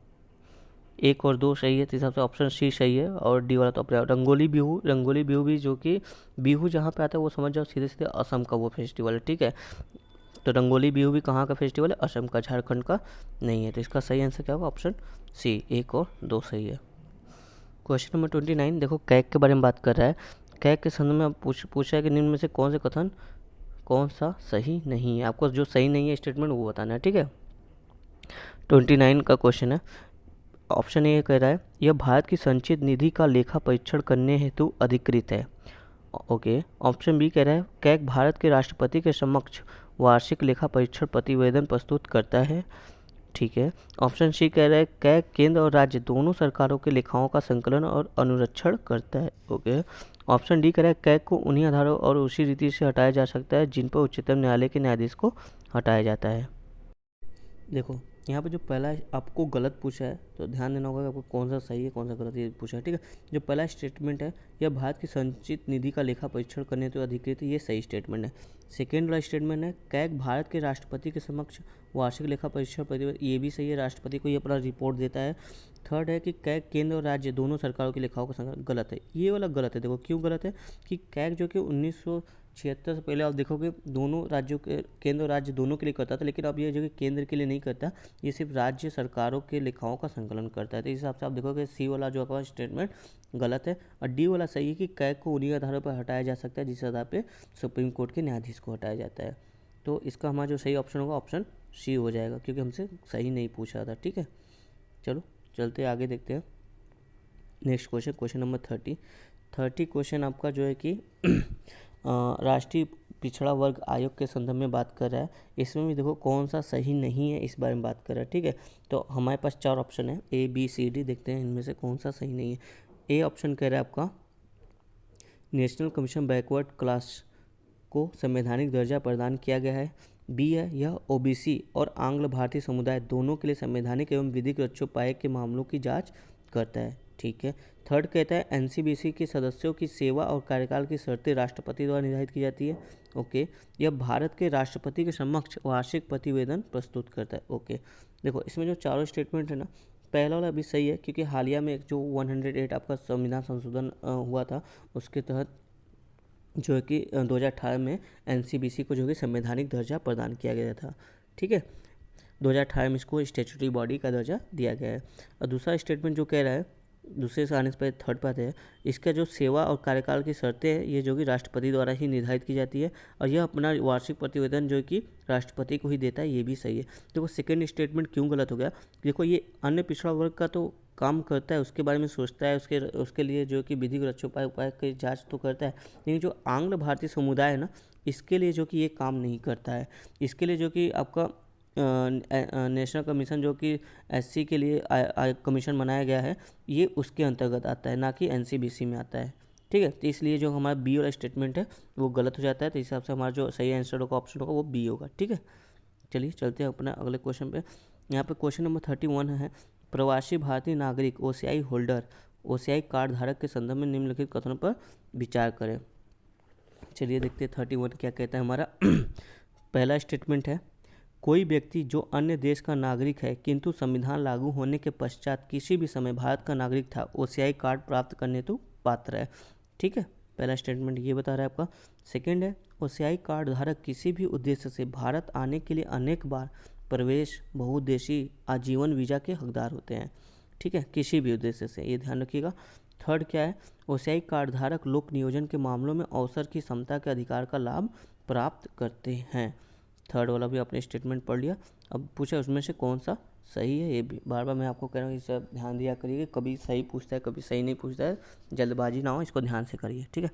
1 और 2 सही है, तो इस हिसाब से ऑप्शन सी सही है, और डी वाला तो अपने रंगोली बिहू, रंगोली बिहू भी जो कि बिहू जहाँ पे आता है वो समझ जाओ सीधे सीधे असम का वो फेस्टिवल है, ठीक है। तो रंगोली बिहू भी कहाँ का फेस्टिवल है, असम का, झारखंड का नहीं है। तो इसका सही आंसर क्या होगा, ऑप्शन सी, 1 और 2 सही है। क्वेश्चन नंबर 29, देखो कैग के बारे में बात कर रहा है। कैग के संदर्भ में आप पूछा है कि निम्न में से कौन से कथन, कौन सा सही नहीं है। आपको जो सही नहीं है स्टेटमेंट वो बताना है, ठीक है। 29 का क्वेश्चन है, ऑप्शन ए कह रहा है यह भारत की संचित निधि का लेखा परीक्षण करने हेतु अधिकृत है। ओके। ऑप्शन बी कह रहा है कैग भारत के राष्ट्रपति के समक्ष वार्षिक लेखा परीक्षण प्रतिवेदन प्रस्तुत करता है, ठीक है। ऑप्शन सी कह रहा है कैग केंद्र और राज्य दोनों सरकारों के लेखाओं का संकलन और अनुरक्षण करता है, ओके। ऑप्शन डी कह रहा है कैग को उन्हीं आधारों और उसी रीति से हटाया जा सकता है जिन पर उच्चतम न्यायालय के न्यायाधीश को हटाया जाता है। देखो यहाँ पे जो पहला आपको गलत पूछा है, तो ध्यान देना होगा कि आपको कौन सा सही है कौन सा गलत ये पूछा है, ठीक है। जो पहला स्टेटमेंट है, यह भारत की संचित निधि का लेखा परीक्षण करने तो अधिकृत है, ये सही स्टेटमेंट है। सेकेंड वाला स्टेटमेंट है कैग भारत के राष्ट्रपति के समक्ष वार्षिक लेखा परीक्षण प्रतिवेदन, ये भी सही है, राष्ट्रपति को ये अपना रिपोर्ट देता है। थर्ड है कि कैग केंद्र और राज्य दोनों सरकारों की लेखाओं का संकलन, गलत है, ये वाला गलत है। देखो क्यों गलत है, कि कैग जो कि 1976 से पहले आप देखोगे दोनों राज्यों के, केंद्र और राज्य दोनों के लिए करता था, लेकिन अब ये जो कि केंद्र के लिए नहीं करता, ये सिर्फ राज्य सरकारों के लेखाओं का संकलन करता है। तो इस हिसाब से आप देखोगे सी वाला जो आपका स्टेटमेंट गलत है, और डी वाला सही है कि कैग को उन्हीं आधारों पर हटाया जा सकता है जिस आधार पर सुप्रीम कोर्ट के न्यायाधीश को हटाया जाता है। तो इसका हमारा जो सही ऑप्शन होगा ऑप्शन सी हो जाएगा, क्योंकि हमसे सही नहीं पूछा था, ठीक है। चलो चलते आगे देखते हैं next question, question number 30 question आपका जो है कि राष्ट्रीय पिछड़ा वर्ग आयोग के संदर्भ में बात कर रहा है। इसमें भी देखो कौन सा सही नहीं है इस बारे में बात कर रहा है, ठीक है। तो हमारे पास 4 ऑप्शन है, ए बी सी डी, देखते हैं इनमें से कौन सा सही नहीं है। ए ऑप्शन कह रहा है आपका नेशनल कमीशन बैकवर्ड क्लास को संवैधानिक दर्जा प्रदान किया गया है। बी है यह ओबीसी और आंग्ल भारतीय समुदाय दोनों के लिए संवैधानिक एवं विधिक रक्षोपाय के मामलों की जांच करता है, ठीक है। थर्ड कहता है एनसीबीसी के सदस्यों की सेवा और कार्यकाल की शर्तें राष्ट्रपति द्वारा निर्धारित की जाती है, ओके। यह भारत के राष्ट्रपति के समक्ष वार्षिक प्रतिवेदन प्रस्तुत करता है, ओके। देखो इसमें जो चारों स्टेटमेंट है ना, पहला वाला भी सही है, क्योंकि हालिया में जो 108 आपका संविधान संशोधन हुआ था, उसके तहत जो है कि 2018 में एनसीबीसी को जो कि संवैधानिक दर्जा प्रदान किया गया था, ठीक है। 2018 में इसको स्टैट्यूटरी बॉडी का दर्जा दिया गया है। और दूसरा स्टेटमेंट जो कह रहा है, दूसरे से आने से पहले थर्ड पार्ट है, इसका जो सेवा और कार्यकाल की शर्तें हैं ये जो कि राष्ट्रपति द्वारा ही निर्धारित की जाती है, और यह अपना वार्षिक प्रतिवेदन जो कि राष्ट्रपति को ही देता है, ये भी सही है। देखो सेकेंड स्टेटमेंट क्यों गलत हो गया, देखो ये अन्य पिछड़ा वर्ग का तो काम करता है, उसके बारे में सोचता है, उसके लिए जो कि विधिक रक्षोपाय उपाय की जांच तो करता है, लेकिन जो आंग्ल भारतीय समुदाय है ना, इसके लिए जो कि ये काम नहीं करता है। इसके लिए जो कि आपका नेशनल कमीशन जो कि एससी के लिए कमीशन बनाया गया है, ये उसके अंतर्गत आता है, ना कि एनसीबीसी में आता है, ठीक है। तो इसलिए जो हमारा बी वाला स्टेटमेंट है वो गलत हो जाता है। तो इस हिसाब से हमारा जो सही आंसर होगा ऑप्शन होगा वो बी होगा, ठीक है। चलिए चलते हैं अपना अगले क्वेश्चन पे। यहाँ पे क्वेश्चन नंबर 31 है प्रवासी भारतीय नागरिक ओसीआई होल्डर ओसीआई कार्ड धारक के संदर्भ में निम्नलिखित कथनों पर विचार करें। चलिए देखते हैं 31 क्या कहता है हमारा। पहला स्टेटमेंट है कोई व्यक्ति जो अन्य देश का नागरिक है किंतु संविधान लागू होने के पश्चात किसी भी समय भारत का नागरिक था, ओसीआई कार्ड प्राप्त करने तो पात्र है, ठीक है। पहला स्टेटमेंट ये बता रहा है आपका। सेकंड है ओसीआई कार्ड धारक किसी भी उद्देश्य से भारत आने के लिए अनेक बार प्रवेश बहुउद्देशीय आजीवन वीज़ा के हकदार होते हैं, ठीक है, किसी भी उद्देश्य से, ये ध्यान रखिएगा। थर्ड क्या है ओसीआई कार्ड धारक लोक नियोजन के मामलों में अवसर की समता के अधिकार का लाभ प्राप्त करते हैं। थर्ड वाला भी आपने स्टेटमेंट पढ़ लिया। अब पूछा उसमें से कौन सा सही है, ये भी बार बार मैं आपको कह रहा हूँ, इसे ध्यान दिया करिए, कभी सही पूछता है कभी सही नहीं पूछता है, जल्दबाजी ना हो, इसको ध्यान से करिए, ठीक है।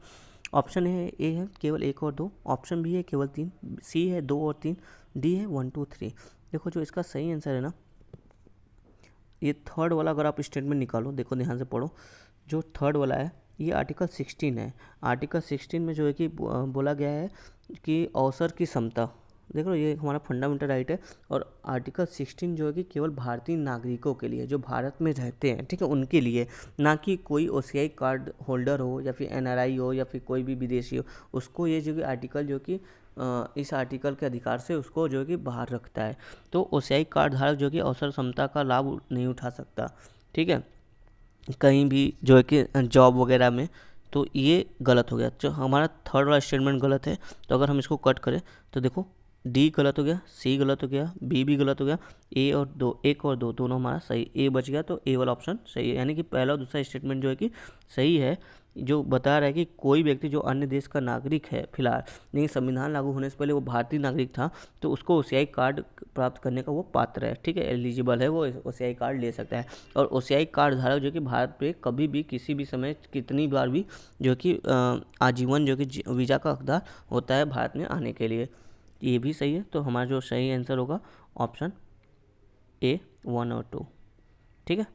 ऑप्शन ए है केवल 1 और 2, ऑप्शन बी है केवल 3, सी है 2 और 3, डी है 1 2 3। देखो जो इसका सही आंसर है ना, ये थर्ड वाला अगर आप स्टेटमेंट निकालो, देखो ध्यान से पढ़ो, जो थर्ड वाला है ये आर्टिकल 16 है। आर्टिकल 16 में जो है कि बोला गया है कि अवसर की समता, देख लो ये हमारा फंडामेंटल राइट है। और आर्टिकल 16 जो है कि केवल भारतीय नागरिकों के लिए जो भारत में रहते हैं, ठीक है, उनके लिए, ना कि कोई ओसीआई कार्ड होल्डर हो या फिर एनआरआई हो या फिर कोई भी विदेशी हो, उसको ये जो कि आर्टिकल जो कि इस आर्टिकल के अधिकार से उसको जो है कि बाहर रखता है। तो ओसीआई कार्ड धारक जो कि अवसर समता का लाभ नहीं उठा सकता, ठीक है, कहीं भी जो है कि जॉब वगैरह में। तो ये गलत हो गया, जो हमारा थर्ड वाला स्टेटमेंट गलत है। तो अगर हम इसको कट करें तो देखो डी गलत हो गया, सी गलत हो गया, बी भी गलत हो गया, ए और दो, एक और दो दोनों हमारा सही, ए बच गया। तो ए वाला ऑप्शन सही है, यानी कि पहला और दूसरा स्टेटमेंट जो है कि सही है, जो बता रहा है कि कोई व्यक्ति जो अन्य देश का नागरिक है फिलहाल, लेकिन संविधान लागू होने से पहले वो भारतीय नागरिक था, तो उसको ओसीआई कार्ड प्राप्त करने का वो पात्र है, ठीक है, एलिजिबल है, वो ओसीआई कार्ड ले सकता है। और ओसीआई कार्ड धारक जो कि भारत पे कभी भी किसी भी समय कितनी बार भी जो कि आजीवन जो कि वीज़ा का हकदार होता है भारत में आने के लिए। ये भी सही है। तो हमारा जो सही आंसर होगा ऑप्शन ए 1 और 2, ठीक है।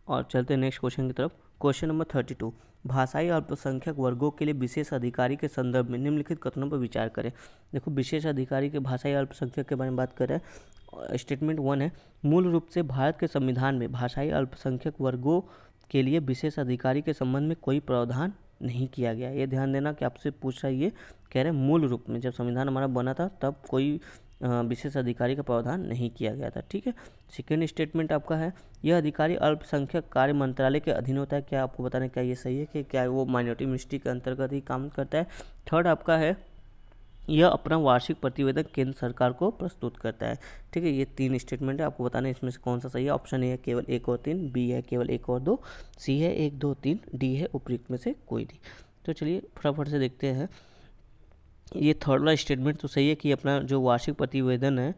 और चलते हैं नेक्स्ट क्वेश्चन की तरफ। क्वेश्चन नंबर 32, भाषाई अल्पसंख्यक वर्गों के लिए विशेष अधिकारी के संदर्भ में निम्नलिखित कथनों पर विचार करें। देखो विशेष अधिकारी के भाषाई अल्पसंख्यक के बारे में बात कर रहे हैं। स्टेटमेंट 1 है, मूल रूप से भारत के संविधान में भाषाई अल्पसंख्यक वर्गों के लिए विशेष अधिकारी के संबंध में कोई प्रावधान नहीं किया गया। ये ध्यान देना कि आपसे पूछ रहा है, ये कह रहे हैं मूल रूप में जब संविधान हमारा बना था तब कोई विशेष अधिकारी का प्रावधान नहीं किया गया था, ठीक है। सेकेंड स्टेटमेंट आपका है, यह अधिकारी अल्पसंख्यक कार्य मंत्रालय के अधीन होता है। क्या आपको बताना क्या ये सही है कि क्या वो माइनॉरिटी मिनिस्ट्री के अंतर्गत ही काम करता है। थर्ड आपका है, यह अपना वार्षिक प्रतिवेदन केंद्र सरकार को प्रस्तुत करता है, ठीक है। ये 3 स्टेटमेंट है, आपको बताना है इसमें से कौन सा सही है। ऑप्शन ए है केवल 1 और 3, बी है केवल 1 और 2, सी है 1 2 3, डी है उपयुक्त में से कोई नहीं। तो चलिए फटाफट से देखते हैं। ये थर्ड वाला स्टेटमेंट तो सही है कि अपना जो वार्षिक प्रतिवेदन है,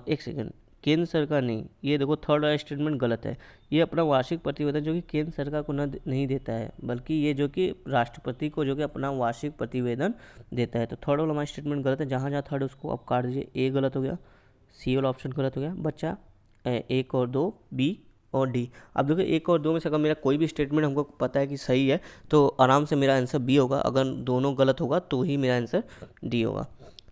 एक सेकंड, केंद्र सरकार नहीं, ये देखो थर्ड वाला स्टेटमेंट गलत है। ये अपना वार्षिक प्रतिवेदन जो कि केंद्र सरकार को नहीं देता है, बल्कि ये जो कि राष्ट्रपति को जो कि अपना वार्षिक प्रतिवेदन देता है। तो थर्ड वाला हमारा स्टेटमेंट गलत है, जहाँ जहाँ थर्ड उसको आप काट दीजिए। ए गलत हो गया, सी वाला ऑप्शन गलत हो गया, बच्चा 1 और 2, बी और डी। अब देखो 1 और 2 में से अगर मेरा कोई भी स्टेटमेंट हमको पता है कि सही है तो आराम से मेरा आंसर बी होगा, अगर दोनों गलत होगा तो ही मेरा आंसर डी होगा।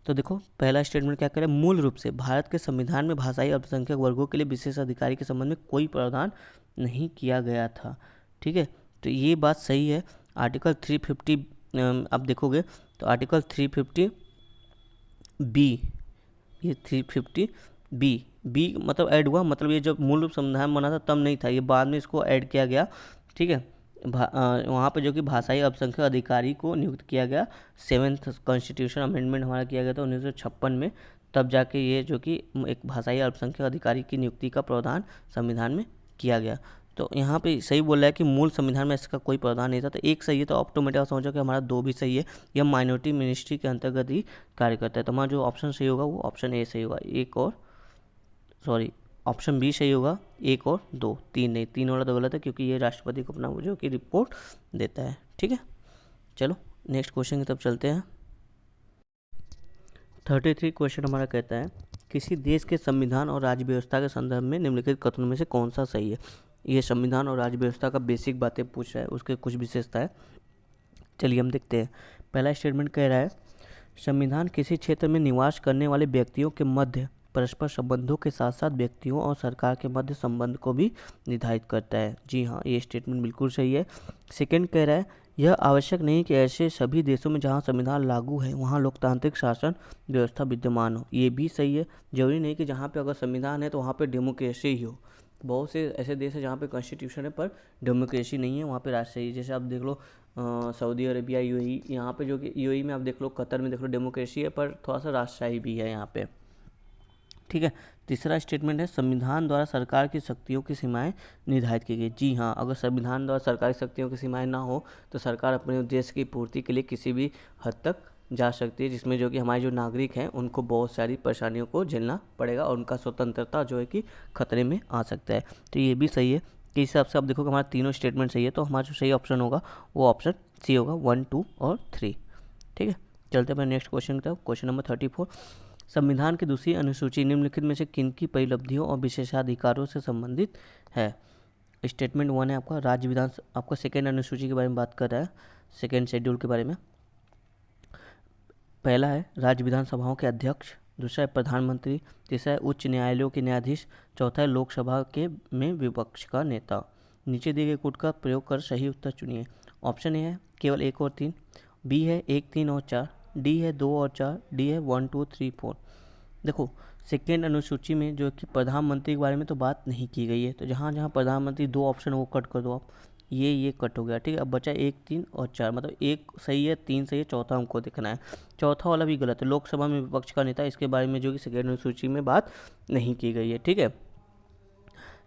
तो देखो पहला स्टेटमेंट क्या करें, मूल रूप से भारत के संविधान में भाषाई अल्पसंख्यक वर्गों के लिए विशेष अधिकारी के संबंध में कोई प्रावधान नहीं किया गया था, ठीक है। तो ये बात सही है। आर्टिकल 350 आप देखोगे तो आर्टिकल 350 बी, ये 350 बी मतलब ऐड हुआ, मतलब ये जब मूल रूप संविधान बना था तब नहीं था, ये बाद में इसको ऐड किया गया, ठीक है। वहाँ पे जो कि भाषाई अल्पसंख्यक अधिकारी को नियुक्त किया गया, 7th कॉन्स्टिट्यूशन अमेंडमेंट हमारा किया गया था 1956 में, तब जाके ये जो कि एक भाषाई अल्पसंख्यक अधिकारी की नियुक्ति का प्रावधान संविधान में किया गया। तो यहाँ पे सही बोल रहा है कि मूल संविधान में इसका कोई प्रावधान नहीं था। तो एक सही है, तो ऑटोमेटिक समझो कि हमारा 2 भी सही है। यह माइनॉरिटी मिनिस्ट्री के अंतर्गत ही कार्य करता है। तो हमारा जो ऑप्शन सही होगा वो ऑप्शन ए सही होगा, ऑप्शन बी सही होगा, 1 और 2, 3 नहीं, 3 वाला तो गलत है क्योंकि ये राष्ट्रपति को अपना जो कि रिपोर्ट देता है, ठीक है। चलो नेक्स्ट क्वेश्चन की तरफ चलते हैं। 33 क्वेश्चन हमारा कहता है, किसी देश के संविधान और राज्य व्यवस्था के संदर्भ में निम्नलिखित कथनों में से कौन सा सही है। ये संविधान और राज्य व्यवस्था का बेसिक बातें पूछ रहा है, उसके कुछ विशेषताएं चलिए हम देखते हैं। पहला स्टेटमेंट कह रहा है, संविधान किसी क्षेत्र में निवास करने वाले व्यक्तियों के मध्य परस्पर संबंधों के साथ साथ व्यक्तियों और सरकार के मध्य संबंध को भी निर्धारित करता है। जी हाँ, ये स्टेटमेंट बिल्कुल सही है। सेकंड कह रहा है, यह आवश्यक नहीं कि ऐसे सभी देशों में जहाँ संविधान लागू है वहाँ लोकतांत्रिक शासन व्यवस्था विद्यमान हो। ये भी सही है, जरूरी नहीं कि जहाँ पे अगर संविधान है तो वहाँ पे डेमोक्रेसी ही हो। बहुत से ऐसे देश है जहाँ पे कॉन्स्टिट्यूशन है पर डेमोक्रेसी नहीं है, वहाँ पे राजशाही, जैसे आप देख लो सऊदी अरेबिया, यूएई, यहाँ पे जो कि यूएई में आप देख लो, कतर में देख लो, डेमोक्रेसी है पर थोड़ा सा राजशाही भी है यहाँ पे, ठीक है। तीसरा स्टेटमेंट है, संविधान द्वारा सरकार की शक्तियों की सीमाएं निर्धारित की गई। जी हाँ, अगर संविधान द्वारा सरकारी शक्तियों की सीमाएं ना हो तो सरकार अपने उद्देश्य की पूर्ति के लिए किसी भी हद तक जा सकती है, जिसमें जो कि हमारे जो नागरिक हैं उनको बहुत सारी परेशानियों को झेलना पड़ेगा और उनका स्वतंत्रता जो है कि खतरे में आ सकता है। तो ये भी सही है। के हिसाब से आप देखो कि हमारा तीनों स्टेटमेंट सही है, तो हमारा जो सही ऑप्शन होगा वो ऑप्शन सी होगा, 1, 2 और 3। ठीक है, चलते हैं नेक्स्ट क्वेश्चन की तरफ। क्वेश्चन नंबर 34, संविधान की दूसरी अनुसूची निम्नलिखित में से किनकी परिलब्धियों और विशेषाधिकारों से संबंधित है। स्टेटमेंट 1 है आपका राज्य विधान, आपका सेकेंड अनुसूची के बारे में बात कर रहा है, सेकेंड शेड्यूल के बारे में। पहला है राज्य विधानसभाओं के अध्यक्ष, दूसरा है प्रधानमंत्री, तीसरा है उच्च न्यायालयों के न्यायाधीश, चौथा है लोकसभा के में विपक्ष का नेता। नीचे दिए गए कोड का प्रयोग कर सही उत्तर चुनिए। ऑप्शन ए है केवल 1 और 3, बी है 1, 3 और 4, डी है 2 और 4, डी है 1, 2, 3, 4। देखो सेकेंड अनुसूची में जो कि प्रधानमंत्री के बारे में तो बात नहीं की गई है, तो जहाँ जहाँ प्रधानमंत्री 2 ऑप्शन वो कट कर दो आप, ये कट हो गया। ठीक है, अब बचा 1, 3 और 4, मतलब 1 सही है, 3 सही है, चौथा हमको देखना है। चौथा वाला भी गलत है, लोकसभा में विपक्ष का नेता, इसके बारे में जो कि सेकेंड अनुसूची में बात नहीं की गई है। ठीक है,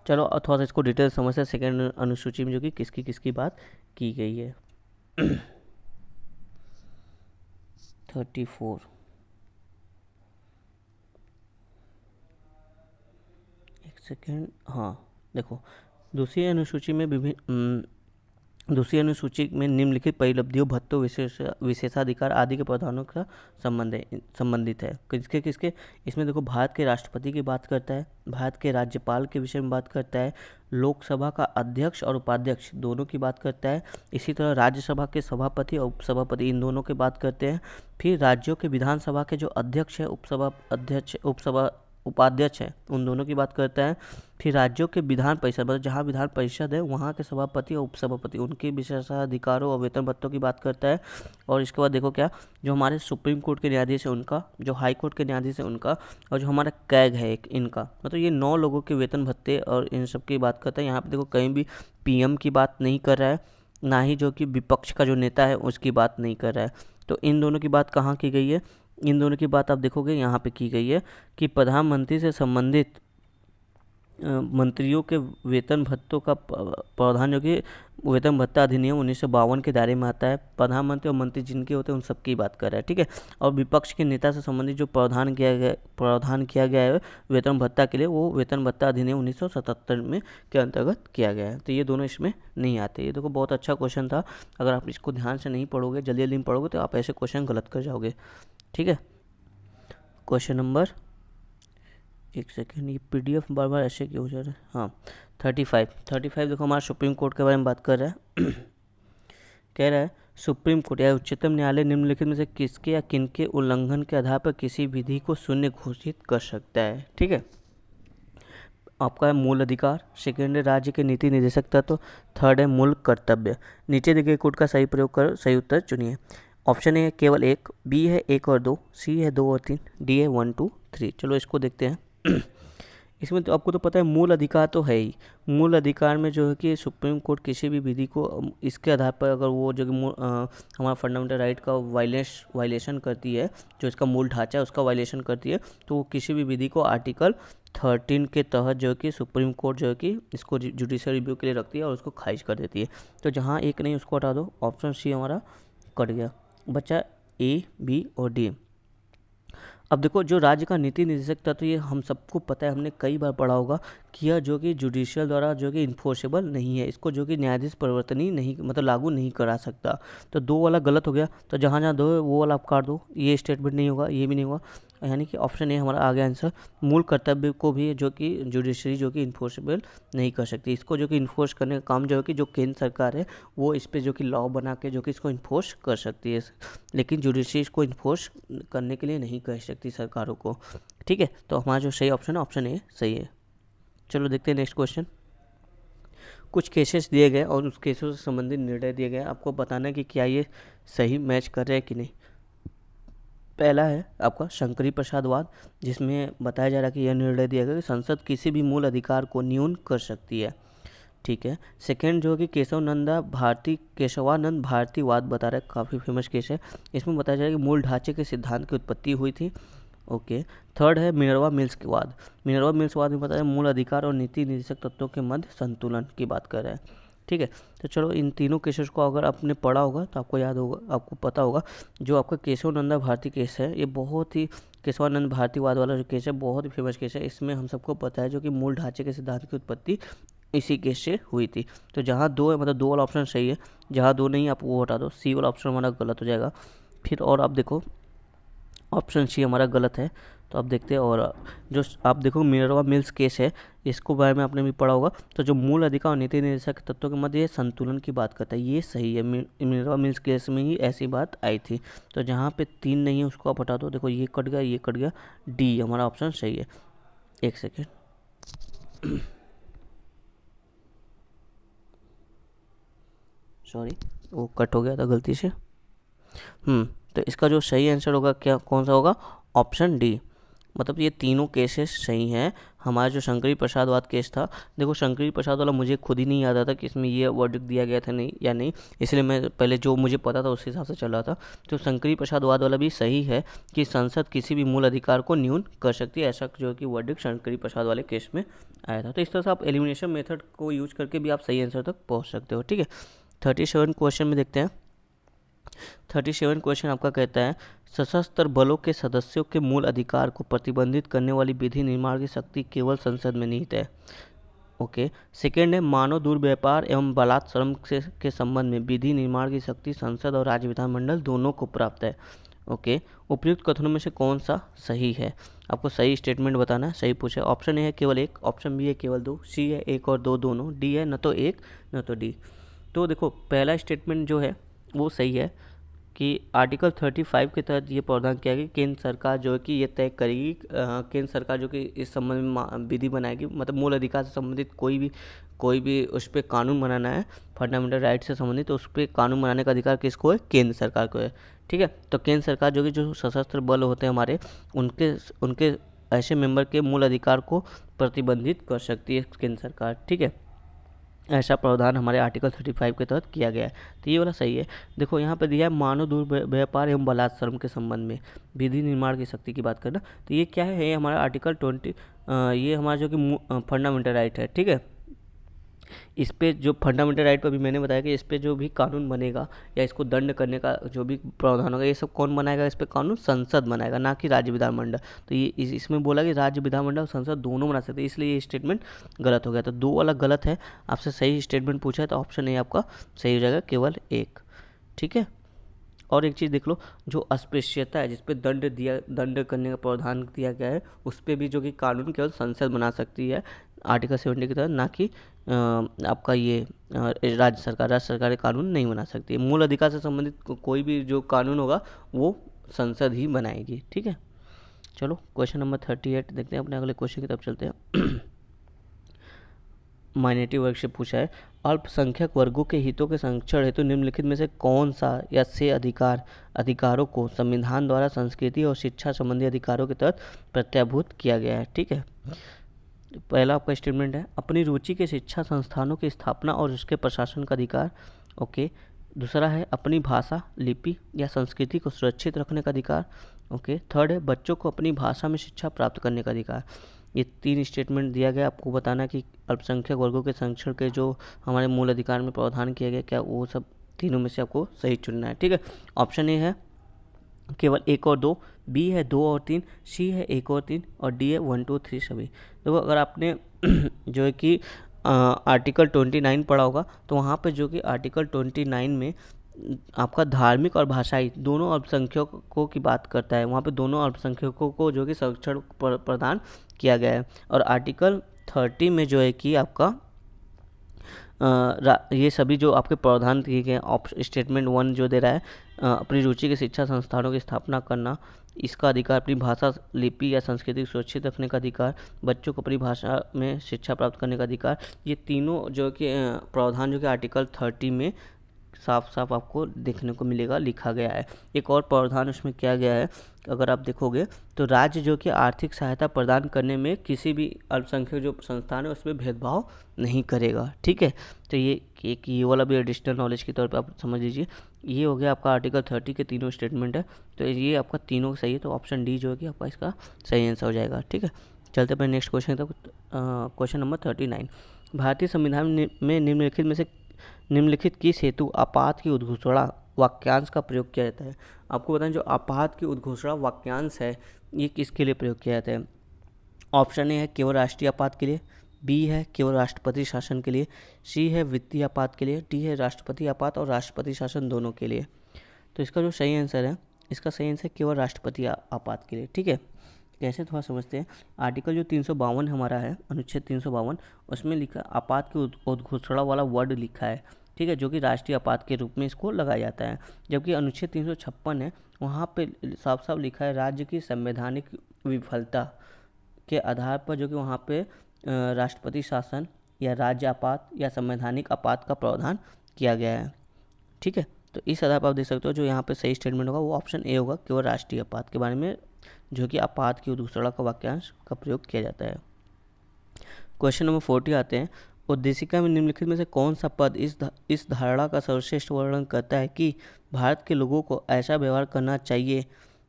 चलो थोड़ा सा इसको डिटेल समझते हैं, सेकेंड अनुसूची में जो कि किसकी किसकी बात की गई है। 34, एक सेकेंड, हाँ देखो दूसरी अनुसूची में दूसरी अनुसूची में निम्नलिखित परिलब्धियों, भत्तों, विशेषाधिकार आदि के प्रावधानों का संबंधित है। किसके किसके, इसमें देखो भारत के राष्ट्रपति की बात करता है, भारत के राज्यपाल के विषय में बात करता है, लोकसभा का अध्यक्ष और उपाध्यक्ष दोनों की बात करता है, इसी तरह राज्यसभा के सभापति और उपसभापति इन दोनों की बात करते हैं। फिर राज्यों के विधानसभा के जो अध्यक्ष है, उपाध्यक्ष है, उन दोनों की बात करता है। फिर राज्यों के विधान परिषद, मतलब जहाँ विधान परिषद है वहाँ के सभापति और उपसभापति उनके विशेषाधिकारों और वेतन भत्तों की बात करता है। और इसके बाद देखो क्या, जो हमारे सुप्रीम कोर्ट के न्यायाधीश है उनका, जो हाई कोर्ट के न्यायाधीश है उनका, और जो हमारा कैग है एक इनका, मतलब ये 9 लोगों के वेतन भत्ते और इन सब की बात करता है। यहाँ पे देखो कहीं भी पीएम की बात नहीं कर रहा है, ना ही जो कि विपक्ष का जो नेता है उसकी बात नहीं कर रहा है। तो इन दोनों की बात कहाँ की गई है, इन दोनों की बात आप देखोगे यहाँ पे की गई है कि प्रधानमंत्री से संबंधित मंत्रियों के वेतन भत्तों का प्रावधान जो कि वेतन भत्ता अधिनियम 1952 के दायरे में आता है। प्रधानमंत्री और मंत्री जिनके होते हैं उन सबकी बात कर रहा है। ठीक है, और विपक्ष के नेता से संबंधित जो प्रावधान किया गया है वेतन भत्ता के लिए, वो वेतन भत्ता अधिनियम 1977 में के अंतर्गत किया गया है। तो ये दोनों इसमें नहीं आते। ये देखो बहुत अच्छा क्वेश्चन था, अगर आप इसको ध्यान से नहीं पढ़ोगे, जल्दी जल्दी में पढ़ोगे तो आप ऐसे क्वेश्चन गलत कर जाओगे। ठीक है, क्वेश्चन नंबर, एक सेकेंड, ये पीडीएफ बार बार ऐसे क्यों हो जा रहा है। हाँ 35 देखो हमारा सुप्रीम कोर्ट के बारे में बात कर रहा है। कह रहा है सुप्रीम कोर्ट या उच्चतम न्यायालय निम्नलिखित में से किसके या किनके उल्लंघन के आधार पर किसी विधि को शून्य घोषित कर सकता है। ठीक है, आपका है मूल अधिकार, सेकेंड है राज्य के नीति निर्देशक तत्व, थर्ड है मूल कर्तव्य। नीचे दिए गए कोड का सही प्रयोग कर सही उत्तर चुनिए। ऑप्शन ए है केवल 1, बी है 1 और 2, सी है 2 और 3, डी है 1, 2, 3। चलो इसको देखते हैं। इसमें तो आपको तो पता है मूल अधिकार तो है ही। मूल अधिकार में जो है कि सुप्रीम कोर्ट किसी भी विधि को इसके आधार पर अगर वो जो कि हमारा फंडामेंटल राइट का वायलेशन करती है, जो इसका मूल ढांचा है उसका वायलेशन करती है, तो वो किसी भी विधि को आर्टिकल 13 के तहत जो है कि सुप्रीम कोर्ट जो है कि इसको जुडिशियल रिव्यू के लिए रखती है और उसको खारिज कर देती है। तो जहाँ एक नहीं उसको हटा दो, ऑप्शन सी हमारा कट गया, बचा ए, बी और डी। अब देखो जो राज्य का नीति निर्देशक तत्व, ये हम सबको पता है, हमने कई बार पढ़ा होगा कि यह जो कि जुडिशियल द्वारा जो कि इन्फोर्सेबल नहीं है, इसको जो कि न्यायाधीश परिवर्तनीय नहीं, मतलब लागू नहीं करा सकता। तो 2 वाला गलत हो गया, तो जहाँ जहाँ 2 है वो वाला आप काट दो, ये स्टेटमेंट नहीं होगा, ये भी नहीं होगा, यानी कि ऑप्शन ए हमारा आ गया आंसर। मूल कर्तव्य को भी जो कि जुडिशरी जो कि इन्फोर्सेबल नहीं कर सकती, इसको जो कि इन्फोर्स करने का काम जो है कि जो केंद्र सरकार है वो इस पर जो कि लॉ बना के जो कि इसको इन्फोर्स कर सकती है, लेकिन जुडिशरी इसको इन्फोर्स करने के लिए नहीं कर सकती सरकारों को। ठीक है, तो हमारा जो सही ऑप्शन है ऑप्शन ए सही है। चलो देखते हैं नेक्स्ट क्वेश्चन। कुछ केसेस दिए गए और उस केसों से संबंधित निर्णय दिए गए, आपको बताना है कि क्या ये सही मैच कर रहे हैं कि नहीं। पहला है आपका शंकरी प्रसाद वाद, जिसमें बताया जा रहा है कि यह निर्णय दिया गया कि संसद किसी भी मूल अधिकार को न्यून कर सकती है। ठीक है, सेकंड जो कि केशवानंद भारती वाद बता रहा है, काफ़ी फेमस केस है। इसमें बताया जा रहा है कि मूल ढांचे के सिद्धांत की उत्पत्ति हुई थी। ओके, थर्ड है मिनर्वा मिल्स के वाद। मिनर्वा मिल्स वाद में बताया मूल अधिकार और नीति निर्देशक तत्वों के मध्य संतुलन की बात कर रहा है। ठीक है, तो चलो इन तीनों केसेस को अगर आपने पढ़ा होगा तो आपको याद होगा, आपको पता होगा। जो आपका केशवानंद भारती केस है, ये बहुत ही केशवानंद भारती वाद वाला जो केस है बहुत ही फेमस केस है। इसमें हम सबको पता है जो कि मूल ढांचे के सिद्धांत की उत्पत्ति इसी केस से हुई थी। तो जहाँ दो है मतलब दो वाला ऑप्शन सही है, जहाँ दो नहीं आप वो हटा दो, सी वाला ऑप्शन हमारा गलत हो जाएगा। फिर और आप देखो ऑप्शन सी हमारा गलत है। तो आप देखते हैं, और जो आप देखो मिनर्वा मिल्स केस है, इसको बारे में आपने भी पढ़ा होगा। तो जो मूल अधिकार और नीति निर्देशक तत्वों के मध्य संतुलन की बात करता है, ये सही है। मिनर्वा मिल्स केस में ही ऐसी बात आई थी। तो जहाँ पे 3 नहीं है उसको आप हटा दो। देखो ये कट गया, ये कट गया, डी हमारा ऑप्शन सही है। एक सेकेंड, सॉरी वो कट हो गया था गलती से। तो इसका जो सही आंसर होगा क्या, कौन सा होगा, ऑप्शन डी। मतलब ये तीनों केसेस सही हैं। हमारा जो शंकरी प्रसाद वाद केस था, देखो शंकरी प्रसाद वाला मुझे खुद ही नहीं याद आता कि इसमें ये वर्डिक्ट दिया गया था नहीं या नहीं, इसलिए मैं पहले जो मुझे पता था उस हिसाब से चल रहा था। तो शंकरी प्रसाद वाद वाला भी सही है कि संसद किसी भी मूल अधिकार को न्यून कर सकती है, ऐसा जो कि वर्डिक्ट शंकरी प्रसाद वाले केस में आया था। तो इस तरह से आप एलिमिनेशन मेथड को यूज करके भी आप सही आंसर तक पहुँच सकते हो। ठीक है, 37 क्वेश्चन में देखते हैं। 37 क्वेश्चन आपका कहता है, सशस्त्र बलों के सदस्यों के मूल अधिकार को प्रतिबंधित करने वाली विधि निर्माण की शक्ति केवल संसद में निहित है। ओके। सेकेंड है, मानव दुर्व्यापार एवं बलात् श्रम के संबंध में विधि निर्माण की शक्ति संसद और राज्य विधानमंडल दोनों को प्राप्त है। ओके। उपयुक्त कथनों में से कौन सा सही है, आपको सही स्टेटमेंट बताना है। सही पूछा, ऑप्शन ए है केवल एक, ऑप्शन बी है केवल दो, सी है एक और दो दोनों, डी है न तो एक न तो डी। तो देखो पहला स्टेटमेंट जो है वो सही है कि आर्टिकल 35 के तहत ये प्रावधान किया गया, केंद्र सरकार जो है कि ये तय करेगी, केंद्र सरकार जो कि इस संबंध में विधि बनाएगी, मतलब मूल अधिकार से संबंधित कोई भी उस पर कानून बनाना है, फंडामेंटल राइट से संबंधित, तो उस पर कानून बनाने का अधिकार किसको है, केंद्र सरकार को है। ठीक है, तो केंद्र सरकार जो कि जो सशस्त्र बल होते हैं हमारे, उनके ऐसे मेंबर के मूल अधिकार को प्रतिबंधित कर सकती है केंद्र सरकार। ठीक है, ऐसा प्रावधान हमारे आर्टिकल 35 के तहत किया गया है। तो ये वाला सही है। देखो यहाँ पे दिया है मानव दुर्व्यापार एवं बलात् श्रम के संबंध में विधि निर्माण की शक्ति की बात करना। तो ये क्या है, ये हमारा आर्टिकल 20, ये हमारा जो कि फंडामेंटल राइट है। ठीक है, इस पे जो फंडामेंटल राइट पर भी मैंने बताया कि इस पे जो भी कानून बनेगा या इसको दंड करने का जो भी प्रावधान होगा, ये सब कौन बनाएगा, इस पे कानून संसद बनाएगा, ना कि राज्य विधानमंडल। तो ये इसमें बोला कि राज्य विधानमंडल और संसद दोनों बना सकते हैं, इसलिए ये स्टेटमेंट गलत हो गया। तो दो वाला गलत है, आपसे सही स्टेटमेंट पूछा है तो ऑप्शन ए आपका सही हो जाएगा, केवल एक। ठीक है, और एक चीज़ देख लो, जो अस्पृश्यता है, जिसपे दंड करने का प्रावधान दिया गया है, उस पर भी जो कि कानून केवल संसद बना सकती है आर्टिकल 70 की तरह, ना कि आपका ये राज्य सरकार कानून नहीं बना सकती है। मूल अधिकार से संबंधित कोई भी जो कानून होगा वो संसद ही बनाएगी। ठीक है, चलो क्वेश्चन नंबर 38 देखते हैं, अपने अगले क्वेश्चन की तरफ चलते हैं। माइनॉरिटी वर्ग से पूछा है, अल्पसंख्यक वर्गों के हितों के संरक्षण हेतु निम्नलिखित में से कौन सा या से अधिकारों को संविधान द्वारा संस्कृति और शिक्षा संबंधी अधिकारों के तहत प्रत्याभूत किया गया है। ठीक है, पहला आपका स्टेटमेंट है, अपनी रुचि के शिक्षा संस्थानों की स्थापना और उसके प्रशासन का अधिकार। ओके। दूसरा है, अपनी भाषा, लिपि या संस्कृति को सुरक्षित रखने का अधिकार। ओके। थर्ड है, बच्चों को अपनी भाषा में शिक्षा प्राप्त करने का अधिकार। ये 3 स्टेटमेंट दिया गया, आपको बताना कि अल्पसंख्यक वर्गों के संरक्षण के जो हमारे मूल अधिकार में प्रावधान किया गया, क्या वो सब तीनों में से आपको सही चुनना है। ठीक है, ऑप्शन ए है केवल 1 और 2, बी है 2 और 3, सी है 1 और 3 और डी है 1 2 3 सभी। देखो अगर आपने जो है कि आर्टिकल 29 पढ़ा होगा, तो वहाँ पे जो कि आर्टिकल 29 में आपका धार्मिक और भाषाई दोनों अल्पसंख्यकों की बात करता है। वहाँ पे दोनों अल्पसंख्यकों को जो कि संरक्षण प्रदान किया गया है। और आर्टिकल 30 में जो है कि आपका ये सभी जो आपके प्रावधान दिए गए स्टेटमेंट 1 जो दे रहा है, अपनी रुचि के शिक्षा संस्थानों की स्थापना करना, इसका अधिकार, अपनी भाषा, लिपि या संस्कृति को सुरक्षित रखने का अधिकार, बच्चों को अपनी भाषा में शिक्षा प्राप्त करने का अधिकार, ये तीनों जो कि प्रावधान जो कि आर्टिकल 30 में साफ साफ आपको देखने को मिलेगा, लिखा गया है। एक और प्रावधान उसमें किया गया है, अगर आप देखोगे तो राज्य जो कि आर्थिक सहायता प्रदान करने में किसी भी अल्पसंख्यक जो संस्थान है उसमें भेदभाव नहीं करेगा। ठीक है, तो ये वाला भी एडिशनल नॉलेज के तौर पे आप समझ लीजिए। ये हो गया आपका आर्टिकल 30 के तीनों स्टेटमेंट है, तो ये आपका तीनों सही है, तो ऑप्शन डी जो है कि आपका इसका सही आंसर हो जाएगा। ठीक है, चलते अपने नेक्स्ट क्वेश्चन तक। क्वेश्चन नंबर 39, भारतीय संविधान में निम्नलिखित किस हेतु आपात की उद्घोषणा वाक्यांश का प्रयोग किया जाता है। आपको बताएं, जो आपात की उद्घोषणा वाक्यांश है, ये किसके लिए प्रयोग किया जाता है। ऑप्शन ए है केवल राष्ट्रीय आपात के लिए, बी है केवल राष्ट्रपति शासन के लिए, सी है वित्तीय आपात के लिए, डी है राष्ट्रपति आपात और राष्ट्रपति शासन दोनों के लिए। तो इसका जो सही आंसर है, इसका सही आंसर केवल राष्ट्रपति आपात के लिए। ठीक है, कैसे थोड़ा समझते हैं। आर्टिकल जो 352 हमारा है, अनुच्छेद 352, उसमें लिखा आपात के उद्घोषणा वाला वर्ड लिखा है, ठीक है, जो कि राष्ट्रीय आपात के रूप में इसको लगाया जाता है। जबकि अनुच्छेद 356 है, वहाँ पे साफ साफ लिखा है राज्य की संवैधानिक विफलता के आधार पर, जो कि वहाँ पे राष्ट्रपति शासन या राज्य आपात या संवैधानिक आपात का प्रावधान किया गया है। ठीक है, तो इस आधार पर आप देख सकते हो जो यहाँ पे सही स्टेटमेंट होगा वो ऑप्शन ए होगा, केवल राष्ट्रीय आपात के बारे में, जो कि आपात की उद्घोषणा का वाक्यांश का प्रयोग किया जाता है। क्वेश्चन नंबर 40 आते हैं। उद्देशिका में निम्नलिखित में से कौन सा पद इस धारणा का सर्वश्रेष्ठ वर्णन करता है कि भारत के लोगों को ऐसा व्यवहार करना चाहिए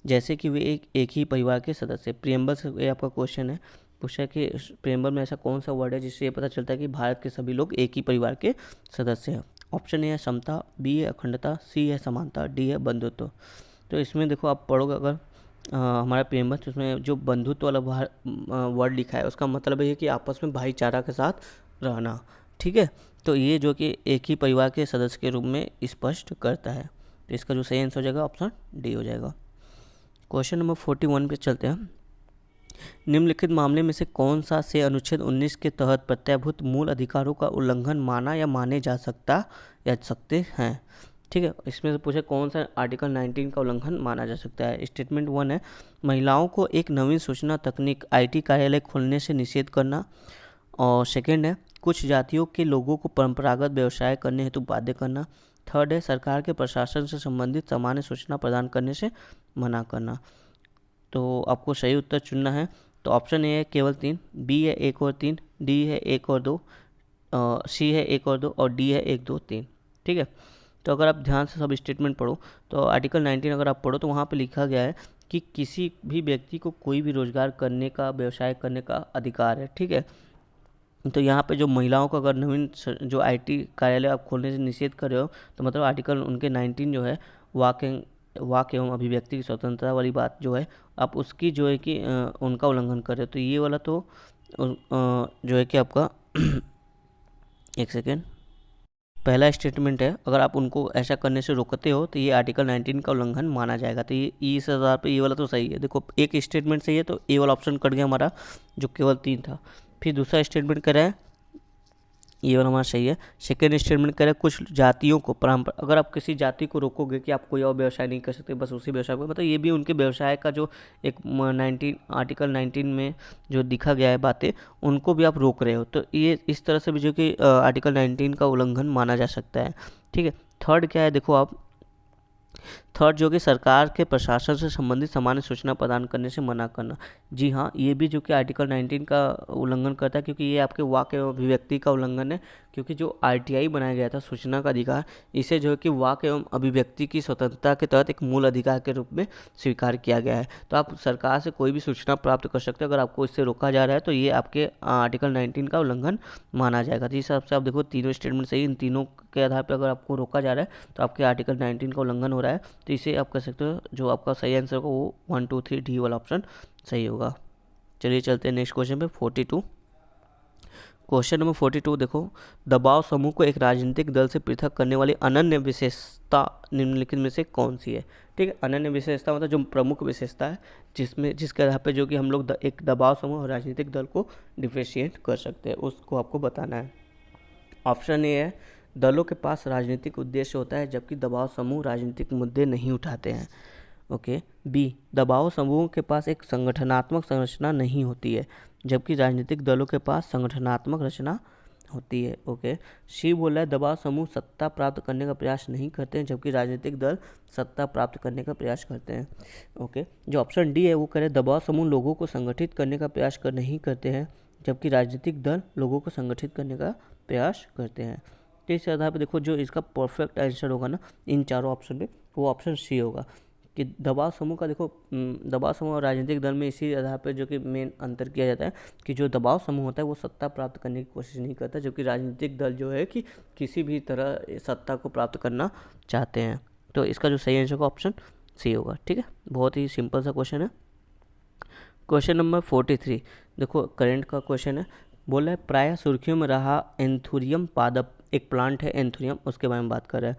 जैसे कि वे एक ही परिवार के सदस्य। प्रियम्बल से ये आपका क्वेश्चन है, पूछा है कि प्रियम्बल में ऐसा कौन सा वर्ड है जिससे ये पता चलता है कि भारत के सभी लोग एक ही परिवार के सदस्य हैं। ऑप्शन ए है समता, बी है अखंडता, सी है समानता, डी है बंधुत्व। तो इसमें देखो आप पढ़ोगे अगर हमारा प्रेमबंध, उसमें जो बंधुत्व वाला वर्ड लिखा है उसका मतलब है कि आपस में भाईचारा के साथ रहना। ठीक है, तो ये जो कि एक ही परिवार के सदस्य के रूप में स्पष्ट करता है। तो इसका जो सही आंसर हो जाएगा ऑप्शन डी हो जाएगा। क्वेश्चन नंबर 41 पे चलते हैं। निम्नलिखित मामले में से कौन सा से अनुच्छेद 19 के तहत प्रत्याभूत मूल अधिकारों का उल्लंघन माना या माने जा सकते हैं। ठीक है, इसमें से पूछे कौन सा आर्टिकल 19 का उल्लंघन माना जा सकता है। स्टेटमेंट 1 है महिलाओं को एक नवीन सूचना तकनीक IT कार्यालय खोलने से निषेध करना। और सेकंड है कुछ जातियों के लोगों को परंपरागत व्यवसाय करने हेतु बाध्य करना। थर्ड है सरकार के प्रशासन से संबंधित सामान्य सूचना प्रदान करने से मना करना। तो आपको सही उत्तर चुनना है। तो ऑप्शन ए है केवल 3, बी है 1 और 3, डी है 1 और 2, सी है 1 और 2 और डी है 1 2 3। ठीक है, तो अगर आप ध्यान से सब स्टेटमेंट पढ़ो तो आर्टिकल 19 अगर आप पढ़ो तो वहाँ पे लिखा गया है कि किसी भी व्यक्ति को कोई भी रोजगार करने का, व्यवसाय करने का अधिकार है। ठीक है, तो यहाँ पे जो महिलाओं को अगर नवीन जो IT कार्यालय आप खोलने से निषेध कर रहे हो तो मतलब आर्टिकल उनके 19 जो है वाक एवं अभिव्यक्ति की स्वतंत्रता वाली बात जो है आप उसकी जो है कि उनका उल्लंघन कर रहे हो। तो ये वाला तो जो है कि आपका एक सेकेंड, पहला स्टेटमेंट है अगर आप उनको ऐसा करने से रोकते हो तो ये आर्टिकल 19 का उल्लंघन माना जाएगा। तो ये इस आधार पे ये वाला तो सही है। देखो एक स्टेटमेंट सही है तो ए वाला ऑप्शन कट गया हमारा जो केवल 3 था। फिर दूसरा स्टेटमेंट कह रहा है ये वाला हमारा सही है। सेकेंड स्टेटमेंट कह रहा है कुछ जातियों को परंपरा, अगर आप किसी जाति को रोकोगे कि आप कोई और व्यवसाय नहीं कर सकते बस उसी व्यवसाय को, मतलब ये भी उनके व्यवसाय का जो एक आर्टिकल 19 में जो दिखा गया है बातें उनको भी आप रोक रहे हो। तो ये इस तरह से भी जो कि आर्टिकल 19 का उल्लंघन माना जा सकता है। ठीक है, थर्ड क्या है देखो आप, थर्ड जो कि सरकार के प्रशासन से संबंधित सामान्य सूचना प्रदान करने से मना करना। जी हाँ, ये भी जो कि आर्टिकल 19 का उल्लंघन करता है क्योंकि ये आपके वाक एवं अभिव्यक्ति का उल्लंघन है। क्योंकि जो RTI बनाया गया था सूचना का अधिकार, इसे जो है कि वाक एवं अभिव्यक्ति की स्वतंत्रता के तहत एक मूल अधिकार के रूप में स्वीकार किया गया है। तो आप सरकार से कोई भी सूचना प्राप्त कर सकते हैं, अगर आपको इससे रोका जा रहा है तो ये आपके आर्टिकल 19 का उल्लंघन माना जाएगा। तो इस हिसाब से आप देखो तीनों स्टेटमेंट सही, इन तीनों के आधार पर अगर आपको रोका जा रहा है तो आपके आर्टिकल 19 का उल्लंघन हो रहा है। तो इसे आप कह सकते हो जो आपका सही आंसर होगा वो 1 2 3 डी वाला ऑप्शन सही होगा। चलिए चलते हैं नेक्स्ट क्वेश्चन पे 42। क्वेश्चन नंबर 42 देखो, दबाव समूह को एक राजनीतिक दल से पृथक करने वाली अनन्य विशेषता निम्नलिखित में से कौन सी है। ठीक है, अनन्य विशेषता मतलब जो प्रमुख विशेषता है जिसके आधार पर जो कि हम लोग एक दबाव समूह और राजनीतिक दल को डिफरेंशिएट कर सकते हैं, उसको आपको बताना है। ऑप्शन ए है दलों के पास राजनीतिक उद्देश्य होता है जबकि दबाव समूह राजनीतिक मुद्दे नहीं उठाते हैं। ओके, बी दबाव समूह के पास एक संगठनात्मक संरचना नहीं होती है जबकि राजनीतिक दलों के पास संगठनात्मक रचना होती है। ओके, सी बोला है दबाव समूह सत्ता प्राप्त करने का प्रयास नहीं करते हैं जबकि राजनीतिक दल सत्ता प्राप्त करने का प्रयास करते हैं। ओके, जो ऑप्शन डी है वो कह रहे दबाव समूह लोगों को संगठित करने का प्रयास नहीं करते हैं जबकि राजनीतिक दल लोगों को संगठित करने का प्रयास करते हैं। तो इस आधार पर देखो जो इसका परफेक्ट आंसर होगा ना इन चारों ऑप्शन में, वो ऑप्शन सी होगा कि दबाव समूह का देखो दबाव समूह और राजनीतिक दल में इसी आधार पर जो कि मेन अंतर किया जाता है कि जो दबाव समूह होता है वो सत्ता प्राप्त करने की कोशिश नहीं करता जबकि राजनीतिक दल जो है कि किसी भी तरह सत्ता को प्राप्त करना चाहते हैं। तो इसका जो सही आंसर होगा ऑप्शन सी होगा। ठीक है, बहुत ही सिंपल सा क्वेश्चन है। क्वेश्चन नंबर 43 देखो करंट का क्वेश्चन है। बोल रहा है प्रायः सुर्खियों में रहा एंथुरियम पादप, एक प्लांट है एंथुरियम, उसके बारे में बात कर रहा है।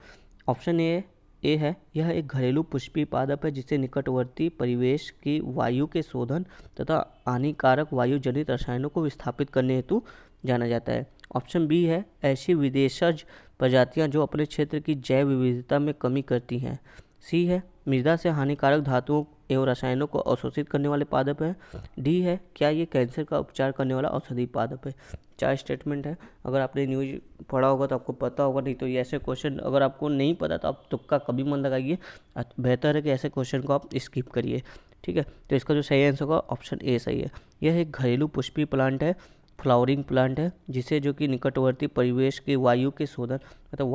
ऑप्शन ए है, यह एक घरेलू पुष्पीय पादप है जिसे निकटवर्ती परिवेश की वायु के शोधन तथा हानिकारक वायु जनित रसायनों को विस्थापित करने हेतु जाना जाता है। ऑप्शन बी है, ऐसी विदेशज प्रजातियां जो अपने क्षेत्र की जैव विविधता में कमी करती हैं। सी है, मृदा से हानिकारक धातुओं एवं रसायनों को अवशोषित करने वाले पादप है। डी है, क्या ये कैंसर का उपचार करने वाला औषधि पादप है। 4 स्टेटमेंट है। अगर आपने न्यूज पढ़ा होगा तो आपको पता होगा, नहीं तो ये ऐसे क्वेश्चन अगर आपको नहीं पता तो आप तुक्का कभी मत लगाइए। बेहतर है कि ऐसे क्वेश्चन को आप स्किप करिए। ठीक है, तो इसका जो सही आंसर होगा ऑप्शन ए सही है। यह एक घरेलू पुष्पीय प्लांट है, फ्लावरिंग प्लांट है, जिसे जो कि निकटवर्ती परिवेश के वायु के शोधन मतलब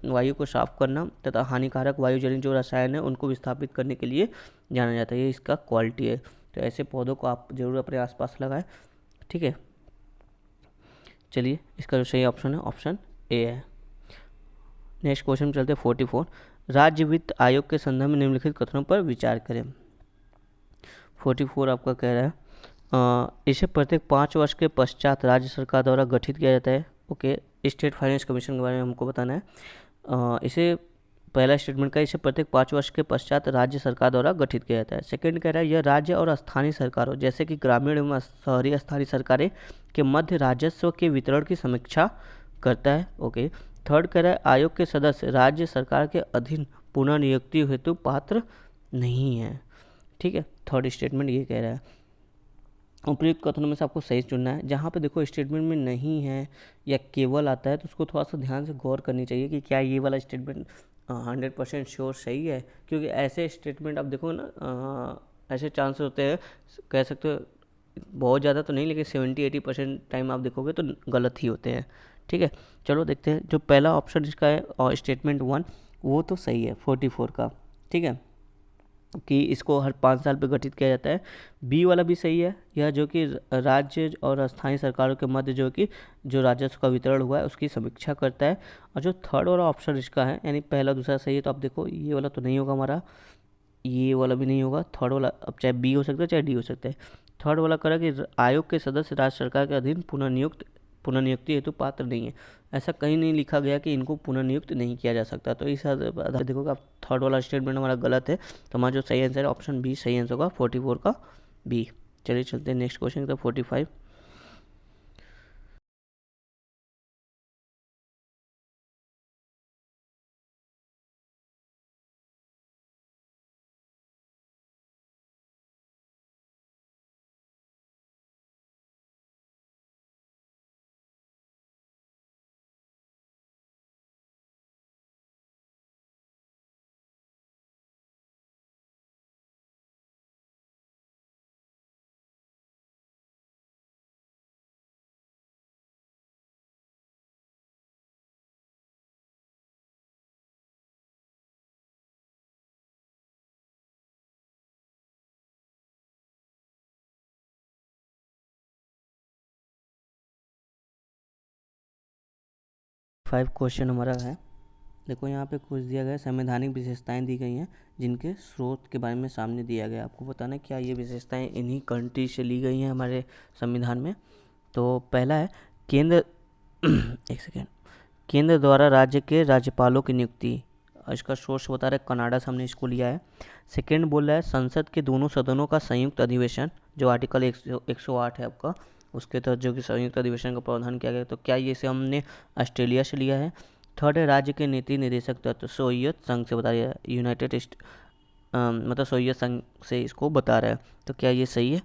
वायु को साफ करना तथा हानिकारक वायुजनित जो रसायन है उनको विस्थापित करने के लिए जाना जाता है। ये इसका क्वालिटी है। तो ऐसे पौधों को आप जरूर अपने आसपास लगाएं। ठीक है, चलिए इसका जो सही ऑप्शन है ऑप्शन ए है। नेक्स्ट क्वेश्चन में चलते हैं 44। राज्य वित्त आयोग के संदर्भ में निम्नलिखित कथनों पर विचार करें। 44 आपका कह रहा है इसे प्रत्येक 5 वर्ष के पश्चात राज्य सरकार द्वारा गठित किया जाता है। ओके, स्टेट फाइनेंस कमीशन के बारे में हमको बताना है। इसे पहला स्टेटमेंट का, इसे प्रत्येक 5 वर्ष के पश्चात राज्य सरकार द्वारा गठित किया जाता है। सेकंड कह रहा है यह राज्य और स्थानीय सरकारों जैसे कि ग्रामीण एवं शहरी स्थानीय सरकारें के मध्य राजस्व के वितरण की समीक्षा करता है। ओके, थर्ड कह रहा है आयोग के सदस्य राज्य सरकार के अधीन पुनः नियुक्ति हेतु पात्र नहीं है। ठीक है, थर्ड स्टेटमेंट ये कह रहा है। उपयुक्त कथनों में से आपको सही चुनना है। जहाँ पे देखो स्टेटमेंट में नहीं है या केवल आता है तो उसको थोड़ा सा ध्यान से गौर करनी चाहिए कि क्या ये वाला स्टेटमेंट 100% श्योर सही है। क्योंकि ऐसे स्टेटमेंट आप देखो ना, ऐसे चांसेस होते हैं, कह सकते हो बहुत ज़्यादा तो नहीं लेकिन 70-80% टाइम आप देखोगे तो गलत ही होते हैं। ठीक है, चलो देखते हैं। जो पहला ऑप्शन इसका है और स्टेटमेंट 1 वो तो सही है 44 का। ठीक है, कि इसको हर 5 साल पे गठित किया जाता है। बी वाला भी सही है, यह जो कि राज्य और स्थानीय सरकारों के मध्य जो कि जो राजस्व का वितरण हुआ है उसकी समीक्षा करता है। और जो थर्ड वाला ऑप्शन इसका है यानी पहला दूसरा सही है, तो आप देखो ये वाला तो नहीं होगा हमारा, ये वाला भी नहीं होगा। थर्ड वाला अब चाहे बी हो सकता है चाहे डी हो सकता है। थर्ड वाला करा कि आयोग के सदस्य राज्य सरकार के अधीन पुनर्नियुक्ति हेतु पात्र नहीं है। ऐसा कहीं नहीं लिखा गया कि इनको पुनर्नियुक्त नहीं किया जा सकता। तो इस आधार देखोगे आप थर्ड वाला स्टेटमेंट हमारा गलत है। तो हमारा जो सही आंसर है ऑप्शन बी सही आंसर होगा 44 का बी। चलिए चलते हैं नेक्स्ट क्वेश्चन की तरफ 45। फाइव क्वेश्चन हमारा है। देखो यहाँ पे कुछ दिया गया है, संवैधानिक विशेषताएं दी गई हैं जिनके स्रोत के बारे में सामने दिया गया है। आपको बताना है क्या ये विशेषताएं इन्हीं कंट्री से ली गई हैं हमारे संविधान में। तो पहला है केंद्र एक सेकेंड, केंद्र द्वारा राज्य के राज्यपालों की नियुक्ति। इसका सोर्स बता रहा है कनाडा से हमने इसको लिया है। सेकेंड बोल रहा है संसद के दोनों सदनों का संयुक्त अधिवेशन, जो आर्टिकल 108 है आपका, उसके तहत जो कि संयुक्त अधिवेशन का प्रावधान किया गया। तो क्या ये से हमने ऑस्ट्रेलिया से लिया है। थर्ड है राज्य के नीति निदेशक तत्व, सोवियत संघ से बता रहा है, यूनाइटेड मतलब सोवियत संघ से इसको बता रहा है। तो क्या ये सही है।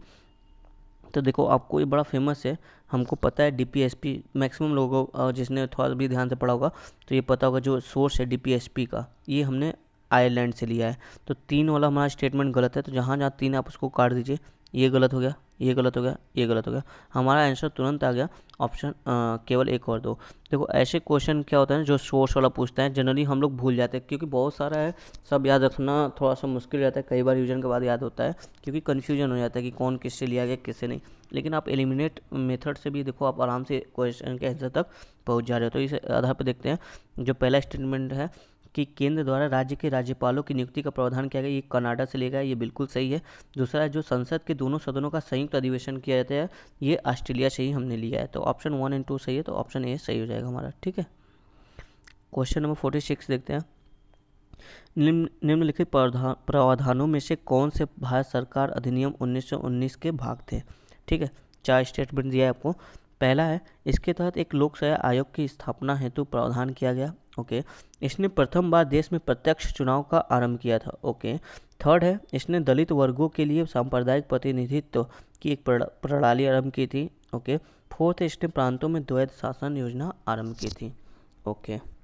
तो देखो आपको ये बड़ा फेमस है, हमको पता है डीपीएसपी, मैक्सिमम लोगों को जिसने थोड़ा भी ध्यान से पढ़ा होगा तो ये पता होगा जो सोर्स है डीपीएसपी का, ये हमने आयरलैंड से लिया है। तो 3 वाला हमारा स्टेटमेंट गलत है। तो जहाँ जहाँ 3 आप उसको काट दीजिए। ये गलत हो गया, ये गलत हो गया, ये गलत हो गया। हमारा आंसर तुरंत आ गया ऑप्शन केवल 1 और 2। देखो ऐसे क्वेश्चन क्या होता है जो सोर्स वाला पूछता है जनरली हम लोग भूल जाते हैं, क्योंकि बहुत सारा है, सब याद रखना थोड़ा सा मुश्किल रहता है। कई बार रिविजन के बाद याद होता है क्योंकि कन्फ्यूजन हो जाता है कि कौन किससे लिया गया किससे नहीं। लेकिन आप एलिमिनेट मेथड से भी देखो आप आराम से क्वेश्चन के आंसर तक पहुंच जा रहे हो। तो इस आधार पर देखते हैं जो पहला स्टेटमेंट है कि केंद्र द्वारा राज्य के राज्यपालों की नियुक्ति का प्रावधान किया गया, ये कनाडा से लिया गया, ये बिल्कुल सही है। दूसरा है जो संसद के दोनों सदनों का संयुक्त अधिवेशन किया जाता है, ये ऑस्ट्रेलिया से ही हमने लिया है। तो ऑप्शन 1 और 2 सही है, तो ऑप्शन ए सही हो जाएगा हमारा। ठीक है, क्वेश्चन नंबर 46 देखते हैं। निम्नलिखित प्रावधानों में से कौन से भारत सरकार अधिनियम 1919 के भाग थे? ठीक है, 4 स्टेटमेंट दिया है आपको। पहला है, इसके तहत एक लोक सेवा आयोग की स्थापना हेतु प्रावधान किया गया। ओके, इसने प्रथम बार देश में प्रत्यक्ष चुनाव का आरंभ किया था। ओके, थर्ड है, इसने दलित वर्गों के लिए सांप्रदायिक प्रतिनिधित्व की एक प्रणाली आरंभ की थी। ओके, फोर्थ है, इसने प्रांतों में द्वैध शासन योजना आरंभ की थी। ओके,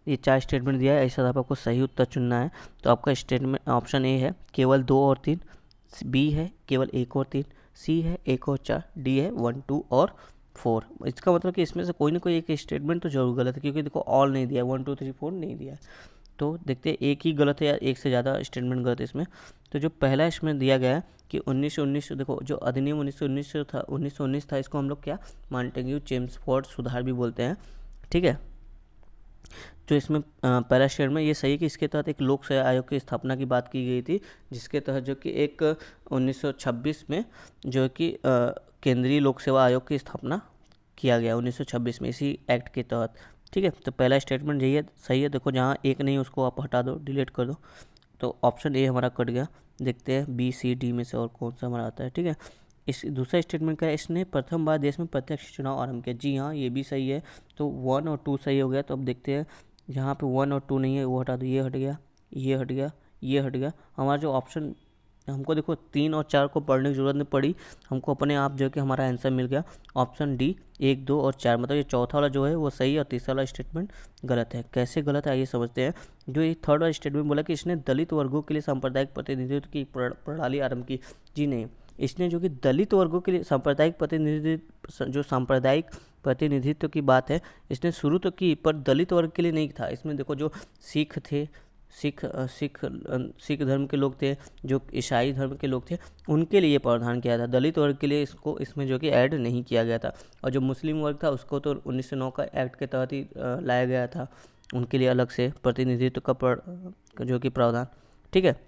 ये 4 स्टेटमेंट दिया है, ऐसा आपको सही उत्तर चुनना है। तो आपका स्टेटमेंट ऑप्शन ए है केवल 2 और 3, बी है केवल 1 और 3, सी है 1 और 4, डी है 1, 2 और 4। इसका मतलब कि इसमें से कोई ना कोई एक स्टेटमेंट तो जरूर गलत है, क्योंकि देखो ऑल नहीं दिया, 1, 2, 3, 4 नहीं दिया है। तो देखते हैं एक ही गलत है या एक से ज़्यादा स्टेटमेंट गलत है इसमें। तो जो पहला इसमें दिया गया है कि 1919, देखो जो अधिनियम 1919 था, इसको हम लोग क्या मॉन्टेग्यू चेम्सफोर्ड सुधार भी बोलते हैं। ठीक है, जो इसमें पहला स्टेटमेंट में ये सही है कि इसके तहत एक लोक सेवा आयोग की स्थापना की बात की गई थी, जिसके तहत जो कि एक 1926 में जो कि केंद्रीय लोक सेवा आयोग की स्थापना किया गया 1926 में, इसी एक्ट के तहत। ठीक है, तो पहला स्टेटमेंट यही है, सही है। देखो जहाँ एक नहीं उसको आप हटा दो, डिलीट कर दो, तो ऑप्शन ए हमारा कट गया। देखते हैं बी सी डी में से और कौन सा हमारा आता है। ठीक है, इस दूसरा स्टेटमेंट का है, इसने प्रथम बार देश में प्रत्यक्ष चुनाव आरंभ किया। जी हाँ, ये भी सही है। तो 1 और 2 सही हो गया। तो अब देखते हैं जहाँ पे 1 और 2 नहीं है वो हटा दो, ये हट गया, ये हट गया, ये हट गया। हमारा जो ऑप्शन, हमको देखो 3 और 4 को पढ़ने की जरूरत नहीं पड़ी, हमको अपने आप जो कि हमारा आंसर मिल गया ऑप्शन डी 1, 2 और 4। मतलब ये चौथा वाला जो है वो सही है और तीसरा वाला स्टेटमेंट गलत है। कैसे गलत है आइए समझते हैं। जो ये थर्ड वाला स्टेटमेंट बोला कि इसने दलित वर्गों के लिए सांप्रदायिक प्रतिनिधित्व की प्रणाली आरंभ की, जी नहीं, इसने जो कि दलित वर्गों के लिए सांप्रदायिक प्रतिनिधित्व, जो सांप्रदायिक प्रतिनिधित्व की बात है, इसने शुरू तो की, पर दलित वर्ग के लिए नहीं था। इसमें देखो जो सिख थे, सिख धर्म के लोग थे, जो ईसाई धर्म के लोग थे, उनके लिए प्रावधान किया था। दलित वर्ग के लिए इसको इसमें जो कि ऐड नहीं किया गया था। और जो मुस्लिम वर्ग था उसको तो 1909 का एक्ट के तहत ही लाया गया था, उनके लिए अलग से प्रतिनिधित्व का जो कि प्रावधान। ठीक है,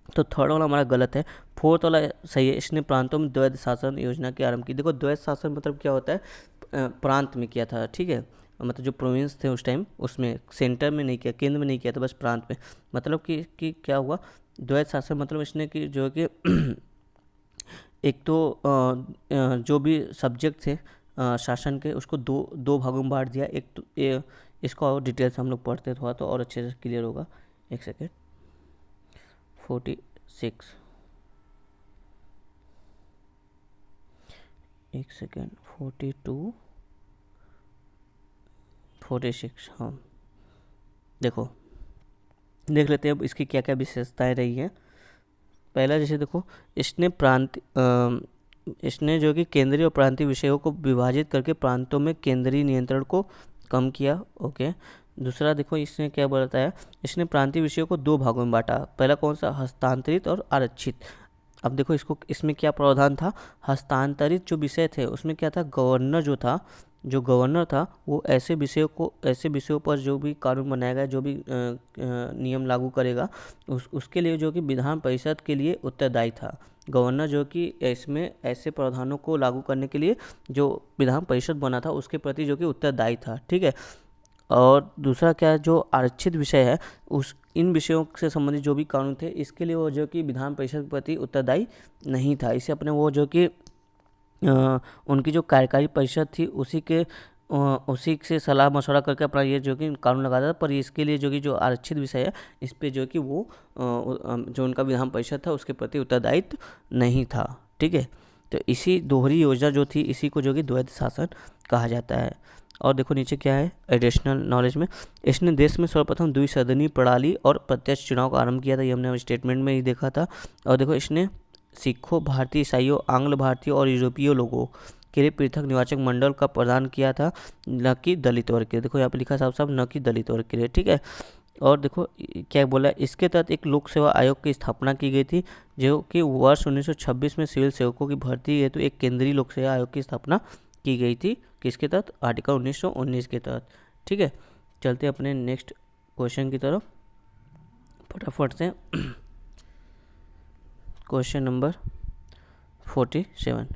तो थर्ड वाला हमारा गलत है। फोर्थ वाला सही है, इसने प्रांतों में द्वैध शासन योजना की आरंभ की। देखो द्वैध शासन मतलब क्या होता है, प्रांत में किया था। ठीक है, मतलब जो प्रोविंस थे उस टाइम, उसमें सेंटर में नहीं किया, केंद्र में नहीं किया था, बस प्रांत में। मतलब कि क्या हुआ, द्वैध शासन मतलब इसने कि जो कि एक तो जो भी सब्जेक्ट थे शासन के, उसको दो भागों में बांट दिया। एक तो इसको और डिटेल से हम लोग पढ़ते थोड़ा तो और अच्छे से क्लियर होगा। एक सेकेंड, 46, एक सेकेंड, 42, 46, हाँ देखो देख लेते हैं अब इसकी क्या क्या विशेषताएं रही हैं। पहला जैसे देखो, इसने जो कि केंद्रीय और प्रांतीय विषयों को विभाजित करके प्रांतों में केंद्रीय नियंत्रण को कम किया। ओके, दूसरा देखो इसने क्या बताया, इसने प्रांतीय विषयों को 2 भागों में बांटा। पहला कौन सा, हस्तांतरित और आरक्षित। अब देखो इसमें क्या प्रावधान था, हस्तांतरित जो विषय थे उसमें क्या था, जो गवर्नर था वो ऐसे विषयों पर जो भी कानून बनाएगा, जो भी नियम लागू करेगा, उसके लिए जो कि विधान परिषद के लिए उत्तरदायी था। गवर्नर जो कि इसमें ऐसे प्रावधानों को लागू करने के लिए जो विधान परिषद बना था उसके प्रति जो कि उत्तरदायी था। ठीक है, और दूसरा क्या है, जो आरक्षित विषय है इन विषयों से संबंधित जो भी कानून थे, इसके लिए वो जो कि विधान परिषद के प्रति उत्तरदायी नहीं था। इसे अपने वो जो कि उनकी जो कार्यकारी परिषद थी उसी से सलाह मशवरा करके अपना ये जो कि कानून लगाता था। पर इसके लिए जो आरक्षित विषय है, इस पे जो कि वो जो उनका विधान परिषद था उसके प्रति उत्तरदायित्व नहीं था। ठीक है, तो इसी दोहरी योजना जो थी, इसी को जो कि द्वैध शासन कहा जाता है। और देखो नीचे क्या है एडिशनल नॉलेज में, इसने देश में सर्वप्रथम द्विसदनीय प्रणाली और प्रत्यक्ष चुनाव का आरंभ किया था। ये हमने स्टेटमेंट में ही देखा था। और देखो इसने सिखों, भारतीय ईसाइयों, आंग्ल भारतीयों और यूरोपीय लोगों के लिए पृथक निर्वाचक मंडल का प्रदान किया था, न कि दलित वर्ग के लिए। देखो यहाँ पे लिखा साफ न कि दलित वर्ग के लिए। ठीक है, और देखो क्या बोला, इसके तहत एक लोक सेवा आयोग की स्थापना की गई थी, जो कि वर्ष 1926 में सिविल सेवकों की भर्ती हेतु एक केंद्रीय लोक सेवा आयोग की स्थापना की गई थी। किसके तहत, आर्टिकल 1919 के तहत। ठीक है, चलते अपने नेक्स्ट क्वेश्चन की तरफ फटाफट से। Question number 47।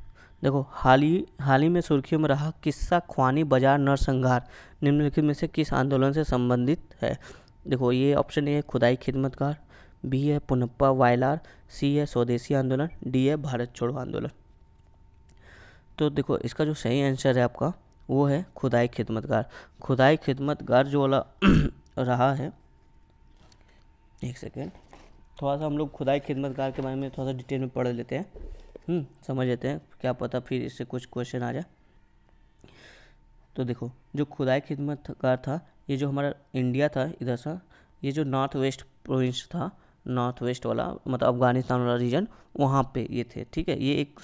देखो, हाल ही में सुर्खियों में रहा किस्सा ख्वानी बाजार नरसंहार निम्नलिखित में से किस आंदोलन से संबंधित है? देखो, ये ऑप्शन ए है खुदाई खिदमतगार, बी है पुनप्पा वायलार, सी है स्वदेशी आंदोलन, डी है भारत छोड़ो आंदोलन। तो देखो, इसका जो सही आंसर है आपका वो है खुदाई खिदमतगार। खुदाई खिदमतगार जो वाला रहा है, एक सेकेंड, थोड़ा सा हम लोग खुदाई खिदमतगार के बारे में थोड़ा सा डिटेल में पढ़ लेते हैं, समझ लेते हैं, क्या पता फिर इससे कुछ क्वेश्चन आ जाए। तो देखो, जो खुदाई खिदमतगार था, ये जो हमारा इंडिया था इधर सा, ये जो नॉर्थ वेस्ट प्रोविंस था, नॉर्थ वेस्ट वाला मतलब अफगानिस्तान वाला रीजन, वहाँ पे ये थे, ठीक है। ये एक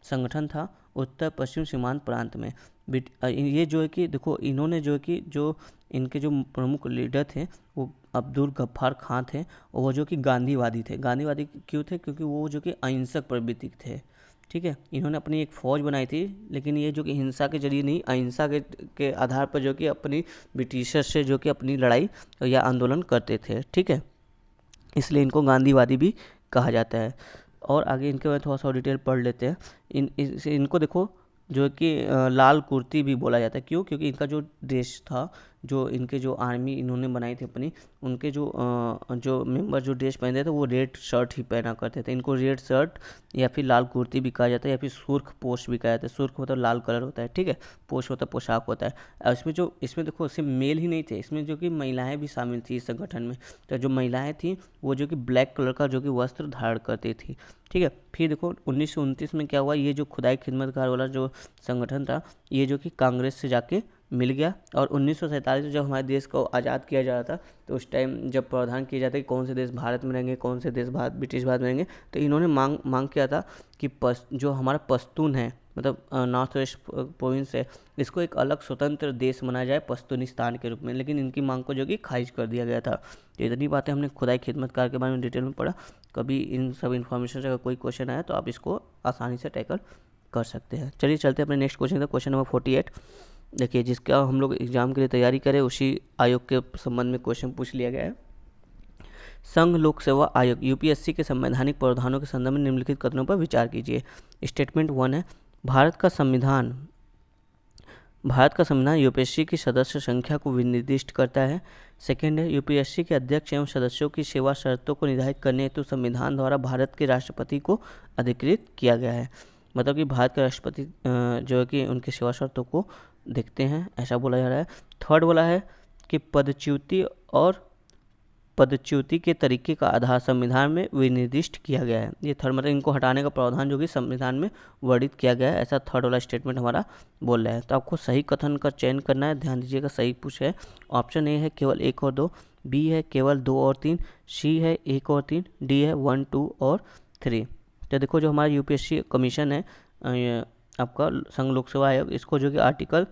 संगठन था उत्तर पश्चिम सीमांत प्रांत में। ये जो है कि देखो, इन्होंने जो है कि जो इनके जो प्रमुख लीडर थे वो अब्दुल गफ्फार खां थे, और वो जो कि गांधीवादी थे। गांधीवादी क्यों थे? क्योंकि वो जो कि अहिंसक प्रवृत्ति थे, ठीक है। इन्होंने अपनी एक फ़ौज बनाई थी, लेकिन ये जो कि हिंसा के जरिए नहीं, अहिंसा के आधार पर जो कि अपनी ब्रिटिशर से जो कि अपनी लड़ाई या आंदोलन करते थे, ठीक है। इसलिए इनको गांधीवादी भी कहा जाता है। और आगे इनके बारे में थोड़ा सा डिटेल पढ़ लेते हैं। इनको देखो, जो कि लाल कुर्ती भी बोला जाता है। क्यों? क्योंकि इनका जो ड्रेस था, जो इनके जो आर्मी इन्होंने बनाई थी अपनी, उनके जो मेंबर जो ड्रेस पहनते थे वो रेड शर्ट ही पहना करते थे। इनको रेड शर्ट या फिर लाल कुर्ती भी कहा जाता है, या फिर सुर्ख पोश भी कहा जाता है। सुर्ख मतलब लाल कलर होता है, ठीक है। पोश होता है, पोशाक होता है। और इसमें देखो, सिर्फ मेल ही नहीं थे, इसमें जो कि महिलाएं भी शामिल थी इस संगठन में। तो जो महिलाएं थी वो जो कि ब्लैक कलर का जो कि वस्त्र धारण करती थी, ठीक है। फिर देखो 1929 में क्या हुआ, ये जो खुदाई खिदमतगार वाला जो संगठन था, ये जो कि कांग्रेस से जाके मिल गया। और 1947 में जब हमारे देश को आज़ाद किया जा रहा था, तो उस टाइम जब प्रावधान किया जाता है कि कौन से देश भारत में रहेंगे, कौन से देश ब्रिटिश भारत में रहेंगे, तो इन्होंने मांग किया था कि जो हमारा पश्तून है, मतलब नॉर्थ वेस्ट प्रोविंस है, इसको एक अलग स्वतंत्र देश माना जाए पश्तूनिस्तान के रूप में। लेकिन इनकी मांग को जो कि खारिज कर दिया गया था। तो इतनी बातें हमने खुदाई खिदमतगार के बारे में डिटेल में पढ़ा। कभी इन सब इन्फॉर्मेशन से अगर कोई क्वेश्चन आया तो आप इसको आसानी से टैकल कर सकते हैं। चलिए चलते हैं अपने नेक्स्ट क्वेश्चन तक। Question number 48। देखिए, जिसका हम लोग एग्जाम के लिए तैयारी करें उसी आयोग के संबंध में क्वेश्चन पूछ लिया गया है। संघ लोक सेवा आयोग यूपीएससी के संवैधानिक प्रावधानों के संदर्भ में निम्नलिखित कथनों पर विचार कीजिए। स्टेटमेंट 1 है, भारत का संविधान यूपीएससी की सदस्य संख्या को विनिर्दिष्ट करता है। सेकेंड है, यूपीएससी के अध्यक्ष एवं सदस्यों की सेवा शर्तों को निर्धारित करने हेतु संविधान द्वारा भारत के राष्ट्रपति को अधिकृत किया गया है। मतलब कि भारत के राष्ट्रपति जो है कि उनकी सेवा शर्तों को देखते हैं, ऐसा बोला जा रहा है। थर्ड वाला है कि पदच्युति के तरीके का आधार संविधान में विनिर्दिष्ट किया गया है। ये थर्ड, मतलब इनको हटाने का प्रावधान जो कि संविधान में वर्णित किया गया है, ऐसा थर्ड वाला स्टेटमेंट हमारा बोल रहा है। तो आपको सही कथन का चयन करना है, ध्यान दीजिएगा, सही पूछ है। ऑप्शन ए है केवल 1 और 2, बी है केवल 2 और 3, सी है 1 और 3, डी है 1, 2 और 3। तो देखो, जो हमारा यूपीएससी कमीशन है आपका संघ लोक सेवा आयोग, इसको जो कि आर्टिकल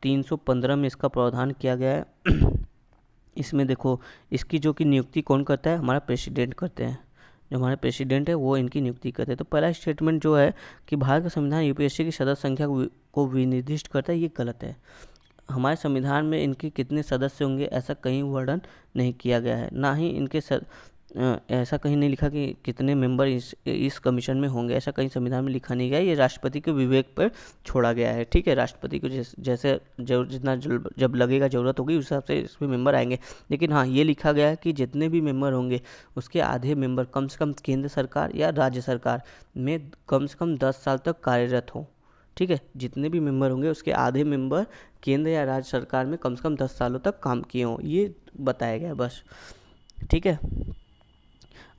315 में इसका प्रावधान किया गया है। इसमें देखो, इसकी जो कि नियुक्ति कौन करता है? हमारा प्रेसिडेंट करते हैं। जो हमारे प्रेसिडेंट है वो इनकी नियुक्ति करते हैं। तो पहला स्टेटमेंट जो है कि भारत का संविधान यूपीएससी की सदस्य संख्या को विनिर्दिष्ट करता है, ये गलत है। हमारे संविधान में इनके कितने सदस्य होंगे ऐसा कहीं वर्णन नहीं किया गया है, ना ही इनके ऐसा कहीं नहीं लिखा कि कितने मेंबर इस कमीशन में होंगे, ऐसा कहीं संविधान में लिखा नहीं गया। ये राष्ट्रपति के विवेक पर छोड़ा गया है, ठीक है। राष्ट्रपति को जैसे जितना जब लगेगा ज़रूरत होगी उस हिसाब से इसमें मेंबर आएंगे। लेकिन हाँ, ये लिखा गया है कि जितने भी मेंबर होंगे उसके आधे मेंबर कम से कम केंद्र सरकार या राज्य सरकार में कम से कम 10 साल तक कार्यरत हों, ठीक है। जितने भी मेंबर होंगे उसके आधे मेंबर केंद्र या राज्य सरकार में कम से कम 10 सालों तक काम किए हों, ये बताया गया है बस, ठीक है।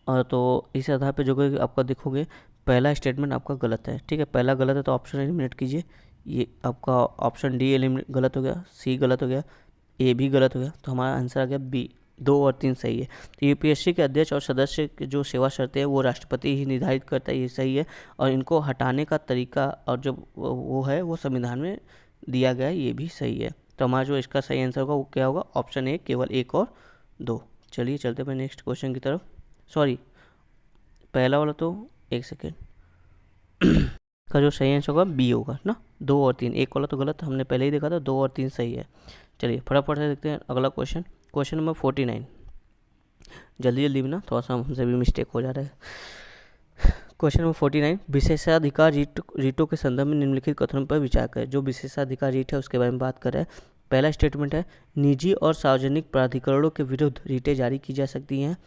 और तो इस आधार पे जो कि आपका देखोगे पहला स्टेटमेंट आपका गलत है, ठीक है। पहला गलत है तो ऑप्शन एलिमिनेट कीजिए। ये आपका ऑप्शन डी एलिमिनेट गलत हो गया, सी गलत हो गया, ए भी गलत हो गया। तो हमारा आंसर आ गया बी, 2 और 3 सही है। तो यूपीएससी के अध्यक्ष और सदस्य की जो सेवा शर्तें हैं वो राष्ट्रपति ही निर्धारित करता है, ये सही है। और इनको हटाने का तरीका और जो वो है वो संविधान में दिया गया है, ये भी सही है। तो हमारा जो इसका सही आंसर होगा वो क्या होगा? ऑप्शन ए, केवल 1 और 2। चलिए चलते हैं नेक्स्ट क्वेश्चन की तरफ। सॉरी, पहला वाला तो एक सेकेंड का जो सही आंसर होगा बी होगा ना, 2 और 3। 1 वाला तो गलत हमने पहले ही देखा था, 2 और 3 सही है। चलिए फटाफट से देखते हैं अगला क्वेश्चन। Question number 49। जल्दी जल्दी में ना थोड़ा सा हमसे भी मिस्टेक हो जा रहा है। क्वेश्चन नंबर 49, विशेषाधिकार रीटों के संदर्भ में निम्नलिखित कथनों पर विचार करें। जो विशेषाधिकार रीट है उसके बारे में बात कर रहे हैं। पहला स्टेटमेंट है, निजी और सार्वजनिक प्राधिकरणों के विरुद्ध रीटें जारी की जा सकती हैं।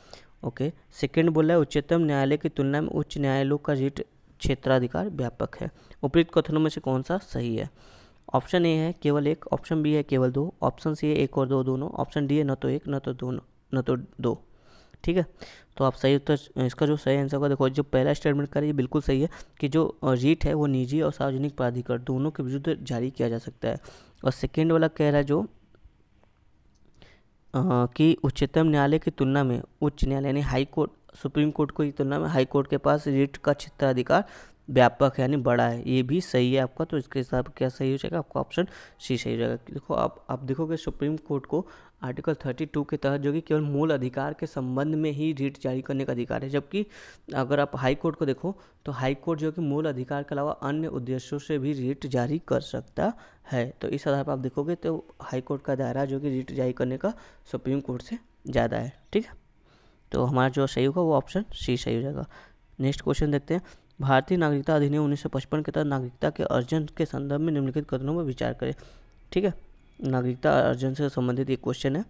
ओके। सेकंड बोल रहा है, उच्चतम न्यायालय की तुलना में उच्च न्यायालयों का रीट क्षेत्राधिकार व्यापक है। उपयुक्त कथनों में से कौन सा सही है? ऑप्शन ए है केवल एक, ऑप्शन बी है केवल दो, ऑप्शन सी है एक और दो दोनों, ऑप्शन डी है न तो एक न तो दोनों न तो दो। ठीक है, तो आप सही उत्तर इसका जो सही आंसर होगा, देखो जो पहला स्टेटमेंट कर ये बिल्कुल सही है कि जो रीट है वो निजी और सार्वजनिक प्राधिकरण दोनों के विरुद्ध जारी किया जा सकता है। और सेकेंड वाला कह रहा है जो कि उच्चतम न्यायालय की तुलना में उच्च न्यायालय यानी हाई कोर्ट, सुप्रीम कोर्ट की तुलना में हाई कोर्ट के पास रीट का क्षेत्राधिकार व्यापक है यानी बड़ा है, ये भी सही है आपका। तो इसके हिसाब क्या सही हो जाएगा आपका? ऑप्शन सी सही हो जाएगा। देखो आप देखोगे सुप्रीम कोर्ट को आर्टिकल 32 के तहत जो कि केवल मूल अधिकार के संबंध में ही रीट जारी करने का अधिकार है, जबकि अगर आप हाई कोर्ट को देखो तो हाई कोर्ट जो कि मूल अधिकार के अलावा अन्य उद्देश्यों से भी रीट जारी कर सकता है। तो इस आधार पर आप देखोगे तो हाई कोर्ट का दायरा जो कि रीट जारी करने का सुप्रीम कोर्ट से ज़्यादा है। ठीक है, तो हमारा जो सही होगा वो ऑप्शन सी सही हो जाएगा। नेक्स्ट क्वेश्चन देखते हैं। भारतीय नागरिकता अधिनियम 1955 के तहत नागरिकता के अर्जन के संदर्भ में निम्नलिखित कथनों पर विचार करें। ठीक है, नागरिकता अर्जन से संबंधित एक क्वेश्चन है।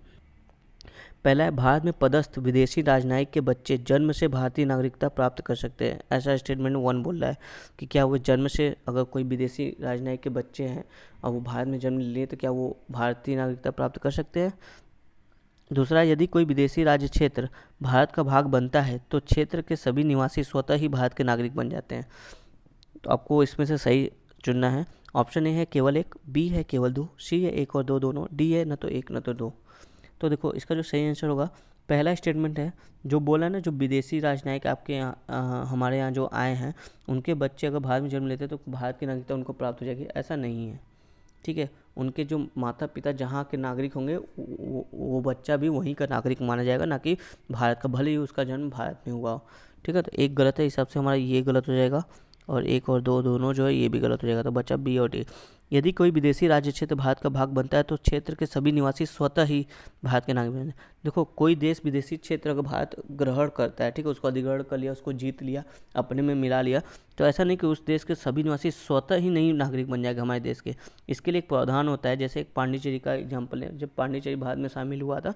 पहला है, भारत में पदस्थ विदेशी राजनयिक के बच्चे जन्म से भारतीय नागरिकता प्राप्त कर सकते हैं। ऐसा स्टेटमेंट 1 बोल रहा है कि क्या वो जन्म से, अगर कोई विदेशी राजनयिक के बच्चे हैं और वो भारत में जन्म लिए तो क्या वो भारतीय नागरिकता प्राप्त कर सकते हैं? दूसरा, यदि कोई विदेशी राज्य क्षेत्र भारत का भाग बनता है तो क्षेत्र के सभी निवासी स्वतः ही भारत के नागरिक बन जाते हैं। तो आपको इसमें से सही चुनना है। ऑप्शन ए है केवल एक, बी है केवल दो, सी है एक और दो दोनों, डी है न तो एक न तो दो। तो देखो इसका जो सही आंसर होगा पहला स्टेटमेंट है, जो बोला ना, जो विदेशी राजनयिक आपके यहाँ हमारे यहाँ जो आए हैं उनके बच्चे अगर भारत में जन्म लेते हैं तो भारत की नागरिकता उनको प्राप्त हो जाएगी, ऐसा नहीं है। ठीक है, उनके जो माता पिता जहाँ के नागरिक होंगे वो बच्चा भी वहीं का नागरिक माना जाएगा, ना कि भारत का, भले ही उसका जन्म भारत में हुआ हो। ठीक है, तो एक गलत है, इस हिसाब से हमारा ये गलत हो जाएगा और एक और दो दोनों जो है ये भी गलत हो जाएगा। तो बच्चा बी और डी। यदि कोई विदेशी राज्य क्षेत्र भारत का भाग बनता है तो क्षेत्र के सभी निवासी स्वतः ही भारत के नागरिक बने। देखो कोई देश विदेशी क्षेत्र अगर भारत ग्रहण करता है, ठीक है, उसको अधिग्रहण कर लिया, उसको जीत लिया, अपने में मिला लिया, तो ऐसा नहीं कि उस देश के सभी निवासी स्वतः ही नहीं नागरिक बन जाएगा हमारे देश के। इसके लिए एक प्रावधान होता है। जैसे एक पांडिचेरी का एग्जाम्पल है, जब पांडिचेरी भारत में शामिल हुआ था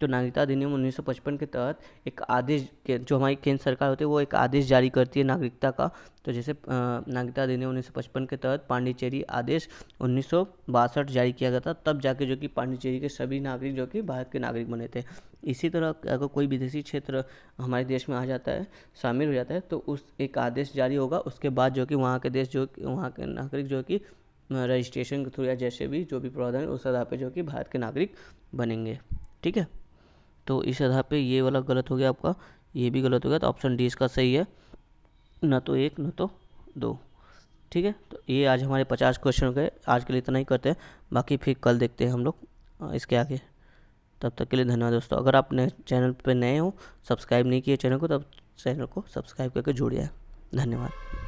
तो नागरिकता अधिनियम 1955 के तहत एक आदेश के, जो हमारी केंद्र सरकार होती है वो एक आदेश जारी करती है नागरिकता का। तो जैसे नागरिकता अधिनियम 1955 के तहत पांडिचेरी आदेश 1962 जारी किया गया था, तब जाके जो कि पांडिचेरी के सभी नागरिक जो कि भारत के नागरिक बने थे। इसी तरह अगर कोई विदेशी क्षेत्र हमारे देश में आ जाता है, शामिल हो जाता है, तो उस एक आदेश जारी होगा, उसके बाद जो कि वहाँ के देश जो वहाँ के नागरिक जो कि रजिस्ट्रेशन के थ्रू या जैसे भी जो भी प्रावधान उस आधार पर जो कि भारत के नागरिक बनेंगे। ठीक है, तो इस आधार पे ये वाला गलत हो गया आपका, ये भी गलत हो गया। तो ऑप्शन डी इसका सही है, न तो एक न तो दो। ठीक है, तो ये आज हमारे 50 क्वेश्चन हो गए। आज के लिए इतना ही करते हैं, बाकी फिर कल देखते हैं हम लोग इसके आगे। तब तक के लिए धन्यवाद दोस्तों। अगर आप चैनल पे नए हो, सब्सक्राइब नहीं किए चैनल को, तब चैनल को सब्सक्राइब करके जुड़िए। धन्यवाद।